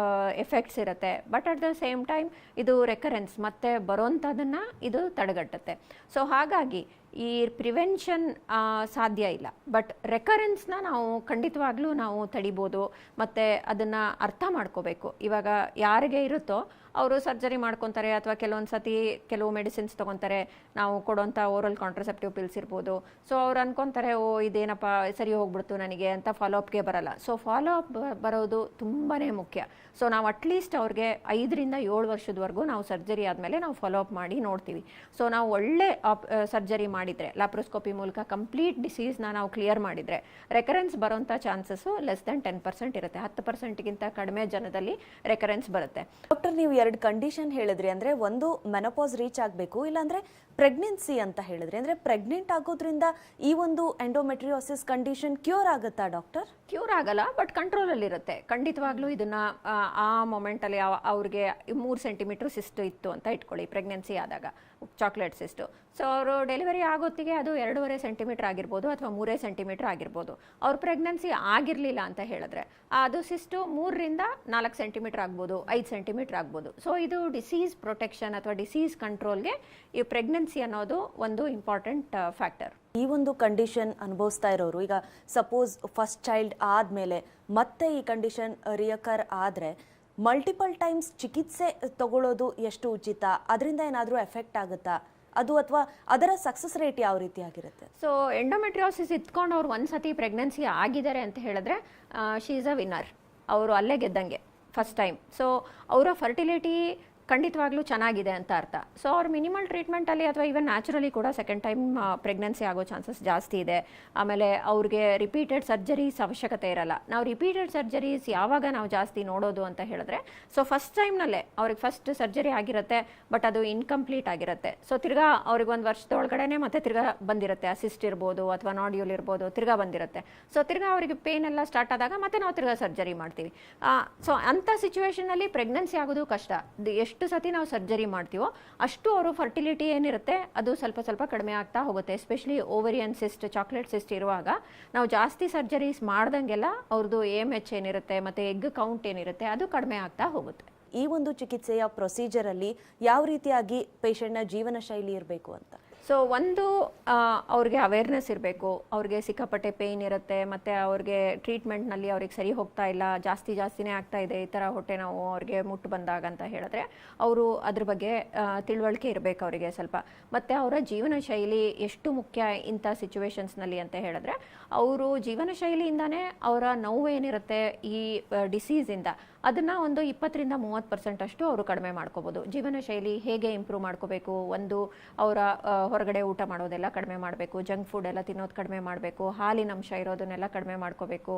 ಎಫೆಕ್ಟ್ಸ್ ಇರುತ್ತೆ. But at the same time ಇದು ರೆಕರೆನ್ಸ್ ಮತ್ತೆ ಬರೋಂಥದನ್ನು ಇದು ತಡೆಗಟ್ಟುತ್ತೆ. ಸೊ ಹಾಗಾಗಿ ಈ ಪ್ರಿವೆನ್ಷನ್ ಸಾಧ್ಯ ಇಲ್ಲ, ಬಟ್ ರೆಕರೆನ್ಸ್ನ ನಾವು ಖಂಡಿತವಾಗ್ಲೂ ನಾವು ತಡಿಬೋದು. ಮತ್ತು ಅದನ್ನು ಅರ್ಥ ಮಾಡ್ಕೋಬೇಕು. ಇವಾಗ ಯಾರಿಗೆ ಇರುತ್ತೋ ಅವರು ಸರ್ಜರಿ ಮಾಡ್ಕೊತಾರೆ, ಅಥವಾ ಕೆಲವೊಂದು ಸತಿ ಕೆಲವು ಮೆಡಿಸಿನ್ಸ್ ತೊಗೊತಾರೆ, ನಾವು ಕೊಡೋಂಥ ಓರಲ್ ಕಾಂಟ್ರಸೆಪ್ಟಿವ್ ಪಿಲ್ಸ್ ಇರ್ಬೋದು. ಸೊ ಅವ್ರು ಅನ್ಕೊತಾರೆ, ಓ ಇದೇನಪ್ಪ ಸರಿ ಹೋಗ್ಬಿಡ್ತು ನನಗೆ ಅಂತ ಫಾಲೋಅಪ್ಗೆ ಬರಲ್ಲ. ಸೊ ಫಾಲೋಅಪ್ ಬರೋದು ತುಂಬಾ ಮುಖ್ಯ. ಸೊ ನಾವು ಅಟ್ಲೀಸ್ಟ್ ಅವ್ರಿಗೆ 5-7 ವರ್ಷದವರೆಗೂ ನಾವು ಸರ್ಜರಿ ಆದಮೇಲೆ ನಾವು ಫಾಲೋಅಪ್ ಮಾಡಿ ನೋಡ್ತೀವಿ. ಸೊ ನಾವು ಒಳ್ಳೆ ಸರ್ಜರಿ ಮಾಡಿದರೆ, ಲ್ಯಾಪ್ರೋಸ್ಕೋಪಿ ಮೂಲಕ ಕಂಪ್ಲೀಟ್ ಡಿಸೀಸ್ನ ನಾವು ಕ್ಲಿಯರ್ ಮಾಡಿದರೆ ರೆಕರೆನ್ಸ್ ಬರೋಂಥ ಚಾನ್ಸಸ್ಸು ಲೆಸ್ ದೆನ್ 10% ಇರುತ್ತೆ. 10%ಗಿಂತ ಕಡಿಮೆ ಜನದಲ್ಲಿ ರೆಕರೆನ್ಸ್ ಬರುತ್ತೆ. ಡಾಕ್ಟರ್, ನೀವು 2 ಕಂಡೀಷನ್ ಹೇಳಿದ್ರಿ, ಅಂದರೆ ಒಂದು ಮೆನೋಪಾಸ್ ರೀಚ್ ಆಗಬೇಕು, ಇಲ್ಲಾಂದರೆ ಪ್ರೆಗ್ನೆನ್ಸಿ ಅಂತ ಹೇಳಿದ್ರಿ. ಅಂದರೆ ಪ್ರೆಗ್ನೆಂಟ್ ಆಗೋದ್ರಿಂದ ಈ ಒಂದು ಎಂಡೋಮೆಟ್ರಿಯೋಸಿಸ್ ಕಂಡೀಷನ್ ಕ್ಯೂರ್ ಆಗುತ್ತಾ ಡಾಕ್ಟರ್? ಕ್ಯೂರ್ ಆಗಲ್ಲ, ಬಟ್ ಕಂಟ್ರೋಲಲ್ಲಿರುತ್ತೆ. ಖಂಡಿತವಾಗ್ಲೂ ಇದನ್ನು ಆ ಮೊಮೆಂಟಲ್ಲಿ ಅವ್ರಿಗೆ 3 ಸೆಂಟಿಮೀಟ್ರ್ ಸಿಸ್ಟು ಇತ್ತು ಅಂತ ಇಟ್ಕೊಳ್ಳಿ, ಪ್ರೆಗ್ನೆನ್ಸಿ ಆದಾಗ ಚಾಕ್ಲೇಟ್ ಸಿಸ್ಟು. ಸೊ ಅವರು ಡೆಲಿವರಿ ಆಗೋತ್ತಿಗೆ ಅದು 2.5 ಸೆಂಟಿಮೀಟ್ರ್ ಆಗಿರ್ಬೋದು ಅಥವಾ 3 ಸೆಂಟಿಮೀಟ್ರ್ ಆಗಿರ್ಬೋದು. ಅವ್ರ ಪ್ರೆಗ್ನೆನ್ಸಿ ಆಗಿರಲಿಲ್ಲ ಅಂತ ಹೇಳಿದ್ರೆ ಅದು ಸಿಸ್ಟು 3-4 ಸೆಂಟಿಮೀಟ್ರ್ ಆಗ್ಬೋದು, 5 ಸೆಂಟಿಮೀಟ್ರ್ ಆಗ್ಬೋದು. ಸೊ ಇದು ಡಿಸೀಸ್ ಪ್ರೊಟೆಕ್ಷನ್ ಅಥವಾ ಡಿಸೀಸ್ ಕಂಟ್ರೋಲ್ಗೆ ಈ ಪ್ರೆಗ್ನೆನ್ಸಿ ಅನ್ನೋದು ಒಂದು ಇಂಪಾರ್ಟೆಂಟ್ ಫ್ಯಾಕ್ಟರ್. ಈ ಒಂದು ಕಂಡೀಷನ್ ಅನುಭವಿಸ್ತಾ ಇರೋರು, ಈಗ ಸಪೋಸ್ ಫಸ್ಟ್ ಚೈಲ್ಡ್ ಆದಮೇಲೆ ಮತ್ತೆ ಈ ಕಂಡೀಷನ್ ರಿಯಕರ್ ಆದರೆ ಮಲ್ಟಿಪಲ್ ಟೈಮ್ಸ್ ಚಿಕಿತ್ಸೆ ತಗೊಳ್ಳೋದು ಎಷ್ಟು ಉಚಿತ? ಅದರಿಂದ ಏನಾದರೂ ಎಫೆಕ್ಟ್ ಆಗುತ್ತಾ ಅದು, ಅಥವಾ ಅದರ ಸಕ್ಸಸ್ ರೇಟ್ ಯಾವ ರೀತಿ ಆಗಿರುತ್ತೆ? ಸೊ ಎಂಡೋಮೆಟ್ರಿಯೋಸಿಸ್ ಇಟ್ಕೊಂಡು ಅವ್ರು ಒಂದು ಸತಿ ಪ್ರೆಗ್ನೆನ್ಸಿ ಆಗಿದ್ದಾರೆ ಅಂತ ಹೇಳಿದ್ರೆ ಶಿ ಈಸ್ ಅ ವಿನ್ನರ್. ಅವರು ಅಲ್ಲೇ ಗೆದ್ದಂಗೆ ಫಸ್ಟ್ ಟೈಮ್. ಸೊ ಅವರ ಫರ್ಟಿಲಿಟಿ ಖಂಡಿತವಾಗ್ಲೂ ಚೆನ್ನಾಗಿದೆ ಅಂತ ಅರ್ಥ. ಸೊ ಅವ್ರು ಮಿನಿಮಲ್ ಟ್ರೀಟ್ಮೆಂಟಲ್ಲಿ ಅಥವಾ ಈವನ್ ನ್ಯಾಚುರಲಿ ಕೂಡ ಸೆಕೆಂಡ್ ಟೈಮ್ ಪ್ರೆಗ್ನೆನ್ಸಿ ಆಗೋ ಚಾನ್ಸಸ್ ಜಾಸ್ತಿ ಇದೆ. ಆಮೇಲೆ ಅವ್ರಿಗೆ ರಿಪೀಟೆಡ್ ಸರ್ಜರೀಸ್ ಅವಶ್ಯಕತೆ ಇರಲ್ಲ. ನಾವು ರಿಪೀಟೆಡ್ ಸರ್ಜರೀಸ್ ಯಾವಾಗ ನಾವು ಜಾಸ್ತಿ ನೋಡೋದು ಅಂತ ಹೇಳಿದ್ರೆ, ಸೊ ಫಸ್ಟ್ ಟೈಮ್ನಲ್ಲೇ ಅವ್ರಿಗೆ ಫಸ್ಟ್ ಸರ್ಜರಿ ಆಗಿರುತ್ತೆ, ಬಟ್ ಅದು ಇನ್ಕಂಪ್ಲೀಟ್ ಆಗಿರುತ್ತೆ. ಸೊ ತಿರ್ಗಾ ಅವ್ರಿಗೆ ಒಂದು ವರ್ಷದೊಳಗಡೆ ಮತ್ತೆ ತಿರ್ಗಾ ಬಂದಿರುತ್ತೆ, ಅಸಿಸ್ಟ್ ಇರ್ಬೋದು ಅಥವಾ ನಾಡ್ಯೂಲ್ ಇರ್ಬೋದು, ತಿರ್ಗಾ ಬಂದಿರುತ್ತೆ. ಸೊ ತಿರ್ಗಾ ಅವರಿಗೆ ಪೇನ್ ಎಲ್ಲ ಸ್ಟಾರ್ಟ್ ಆದಾಗ ಮತ್ತೆ ನಾವು ತಿರ್ಗಾ ಸರ್ಜರಿ ಮಾಡ್ತೀವಿ. ಸೊ ಅಂಥ ಸಿಚುವೇಶನಲ್ಲಿ ಪ್ರೆಗ್ನೆನ್ಸಿ ಆಗೋದು ಕಷ್ಟ. ಎಷ್ಟು ಸತಿ ನಾವು ಸರ್ಜರಿ ಮಾಡ್ತೀವೋ ಅಷ್ಟು ಅವರು ಫರ್ಟಿಲಿಟಿ ಏನಿರುತ್ತೆ ಅದು ಸ್ವಲ್ಪ ಸ್ವಲ್ಪ ಕಡಿಮೆ ಆಗ್ತಾ ಹೋಗುತ್ತೆ. Especially ovarian cyst, chocolate cyst ಇರುವಾಗ ನಾವು ಜಾಸ್ತಿ ಸರ್ಜರೀಸ್ ಮಾಡ್ದಂಗೆಲ್ಲ ಅವ್ರದ್ದು AMH ಏನಿರುತ್ತೆ ಮತ್ತು ಎಗ್ ಕೌಂಟ್ ಏನಿರುತ್ತೆ ಅದು ಕಡಿಮೆ ಆಗ್ತಾ ಹೋಗುತ್ತೆ. ಈ ಒಂದು ಚಿಕಿತ್ಸೆಯ ಪ್ರೊಸೀಜರಲ್ಲಿ ಯಾವ ರೀತಿಯಾಗಿ ಪೇಷಂಟ್ನ ಜೀವನ ಶೈಲಿ ಇರಬೇಕು ಅಂತ? ಸೊ ಒಂದು ಅವ್ರಿಗೆ ಅವೇರ್ನೆಸ್ ಇರಬೇಕು. ಅವ್ರಿಗೆ ಸಿಕ್ಕಾಪಟ್ಟೆ ಪೇಯ್ನ್ ಇರುತ್ತೆ ಮತ್ತು ಅವ್ರಿಗೆ ಟ್ರೀಟ್ಮೆಂಟ್ನಲ್ಲಿ ಅವ್ರಿಗೆ ಸರಿ ಹೋಗ್ತಾ ಇಲ್ಲ, ಜಾಸ್ತಿನೇ ಆಗ್ತಾ ಇದೆ, ಈ ಥರ ಹೊಟ್ಟೆ ನೋವು ಅವ್ರಿಗೆ ಮುಟ್ಟು ಬಂದಾಗ ಅಂತ ಹೇಳಿದ್ರೆ ಅವರು ಅದ್ರ ಬಗ್ಗೆ ತಿಳುವಳಿಕೆ ಇರಬೇಕು ಅವರಿಗೆ ಸ್ವಲ್ಪ. ಮತ್ತು ಅವರ ಜೀವನ ಶೈಲಿ ಎಷ್ಟು ಮುಖ್ಯ ಇಂಥ ಸಿಚುವೇಶನ್ಸ್ನಲ್ಲಿ ಅಂತ ಹೇಳಿದ್ರೆ, ಅವರು ಜೀವನ ಶೈಲಿಯಿಂದನೇ ಅವರ ನೋವು ಏನಿರುತ್ತೆ ಈ ಡಿಸೀಸಿಂದ ಅದನ್ನು ಒಂದು 20-30% ಅಷ್ಟು ಅವರು ಕಡಿಮೆ ಮಾಡ್ಕೋಬೋದು. ಜೀವನ ಶೈಲಿ ಹೇಗೆ ಇಂಪ್ರೂವ್ ಮಾಡ್ಕೋಬೇಕು? ಒಂದು ಅವರ ಹೊರಗಡೆ ಊಟ ಮಾಡೋದೆಲ್ಲ ಕಡಿಮೆ ಮಾಡಬೇಕು, ಜಂಕ್ ಫುಡ್ ಎಲ್ಲ ತಿನ್ನೋದು ಕಡಿಮೆ ಮಾಡಬೇಕು, ಹಾಲಿನ ಅಂಶ ಇರೋದನ್ನೆಲ್ಲ ಕಡಿಮೆ ಮಾಡ್ಕೋಬೇಕು,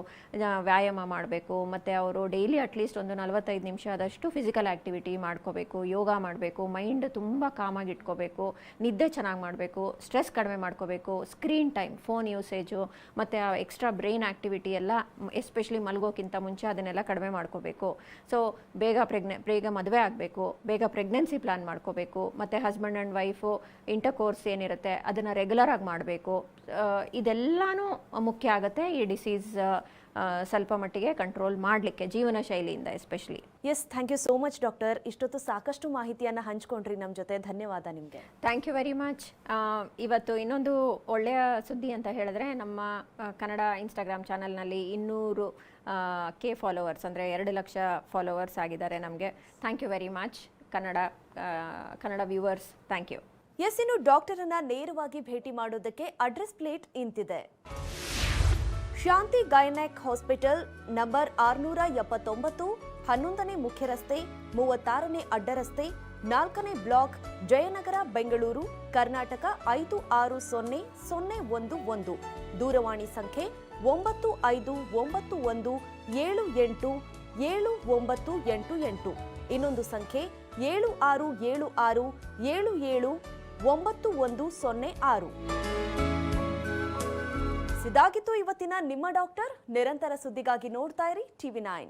ವ್ಯಾಯಾಮ ಮಾಡಬೇಕು, ಮತ್ತು ಅವರು ಡೈಲಿ ಅಟ್ಲೀಸ್ಟ್ ಒಂದು 45 ನಿಮಿಷ ಆದಷ್ಟು ಫಿಸಿಕಲ್ ಆ್ಯಕ್ಟಿವಿಟಿ ಮಾಡ್ಕೋಬೇಕು, ಯೋಗ ಮಾಡಬೇಕು, ಮೈಂಡ್ ತುಂಬ ಕಾಮಾಗಿ ಇಟ್ಕೋಬೇಕು, ನಿದ್ದೆ ಚೆನ್ನಾಗಿ ಮಾಡಬೇಕು, ಸ್ಟ್ರೆಸ್ ಕಡಿಮೆ ಮಾಡ್ಕೋಬೇಕು, ಸ್ಕ್ರೀನ್ ಟೈಮ್, ಫೋನ್ ಯೂಸೇಜು ಮತ್ತು ಎಕ್ಸ್ಟ್ರಾ ಬ್ರೈನ್ ಆ್ಯಕ್ಟಿವಿಟಿ ಎಲ್ಲ ಎಸ್ಪೆಷಲಿ ಮಲಗೋಕ್ಕಿಂತ ಮುಂಚೆ ಅದನ್ನೆಲ್ಲ ಕಡಿಮೆ ಮಾಡ್ಕೋಬೇಕು. ಸೊ ಬೇಗ ಮದುವೆ ಆಗಬೇಕು, ಬೇಗ ಪ್ರೆಗ್ನೆನ್ಸಿ ಪ್ಲಾನ್ ಮಾಡ್ಕೋಬೇಕು, ಮತ್ತು ಹಸ್ಬೆಂಡ್ ಆ್ಯಂಡ್ ವೈಫು ಇಂಟರ್ಕೋರ್ಸ್ ಏನಿರುತ್ತೆ ಅದನ್ನು ರೆಗ್ಯುಲರ್ ಆಗಿ ಮಾಡಬೇಕು. ಇದೆಲ್ಲನೂ ಮುಖ್ಯ ಆಗುತ್ತೆ ಈ ಡಿಸೀಸ್ ಸ್ವಲ್ಪ ಮಟ್ಟಿಗೆ ಕಂಟ್ರೋಲ್ ಮಾಡಲಿಕ್ಕೆ, ಜೀವನ ಶೈಲಿಯಿಂದ especially. Yes, thank you so much doctor. ಇಷ್ಟೊತ್ತು ಸಾಕಷ್ಟು ಮಾಹಿತಿಯನ್ನು ಹಂಚ್ಕೊಂಡ್ರಿ ನಮ್ಮ ಜೊತೆ. ಧನ್ಯವಾದ ನಿಮಗೆ. Thank you very much. ಇವತ್ತು ಇನ್ನೊಂದು ಒಳ್ಳೆಯ ಸುದ್ದಿ ಅಂತ ಹೇಳಿದ್ರೆ, ನಮ್ಮ ಕನ್ನಡ ಇನ್ಸ್ಟಾಗ್ರಾಮ್ ಚಾನಲ್ನಲ್ಲಿ 200K ಫಾಲೋವರ್ಸ್, ಅಂದರೆ 2 ಲಕ್ಷ ಫಾಲೋವರ್ಸ್ ಆಗಿದ್ದಾರೆ ನಮಗೆ. Thank you very much Kannada viewers, thank you. Yes, ಇನ್ನು ಡಾಕ್ಟರನ್ನು ನೇರವಾಗಿ ಭೇಟಿ ಮಾಡೋದಕ್ಕೆ ಅಡ್ರೆಸ್ ಪ್ಲೇಟ್ ಇಂತಿದೆ. ಶಾಂತಿ ಗೈನೆಕ್ ಹಾಸ್ಪಿಟಲ್, ನಂಬರ್ 679, 11ನೇ ಮುಖ್ಯ ರಸ್ತೆ, 36ನೇ ಅಡ್ಡ ರಸ್ತೆ, 4ನೇ ಬ್ಲಾಕ್, ಜಯನಗರ, ಬೆಂಗಳೂರು, ಕರ್ನಾಟಕ 560011. ದೂರವಾಣಿ ಸಂಖ್ಯೆ 9591787988. ಇನ್ನೊಂದು ಸಂಖ್ಯೆ 7676779106. ಇದಾಗಿತ್ತು ಇವತ್ತಿನ ನಿಮ್ಮ ಡಾಕ್ಟರ್. ನಿರಂತರ ಸುದ್ದಿಗಾಗಿ ನೋಡ್ತಾ ಇರಿ TV9.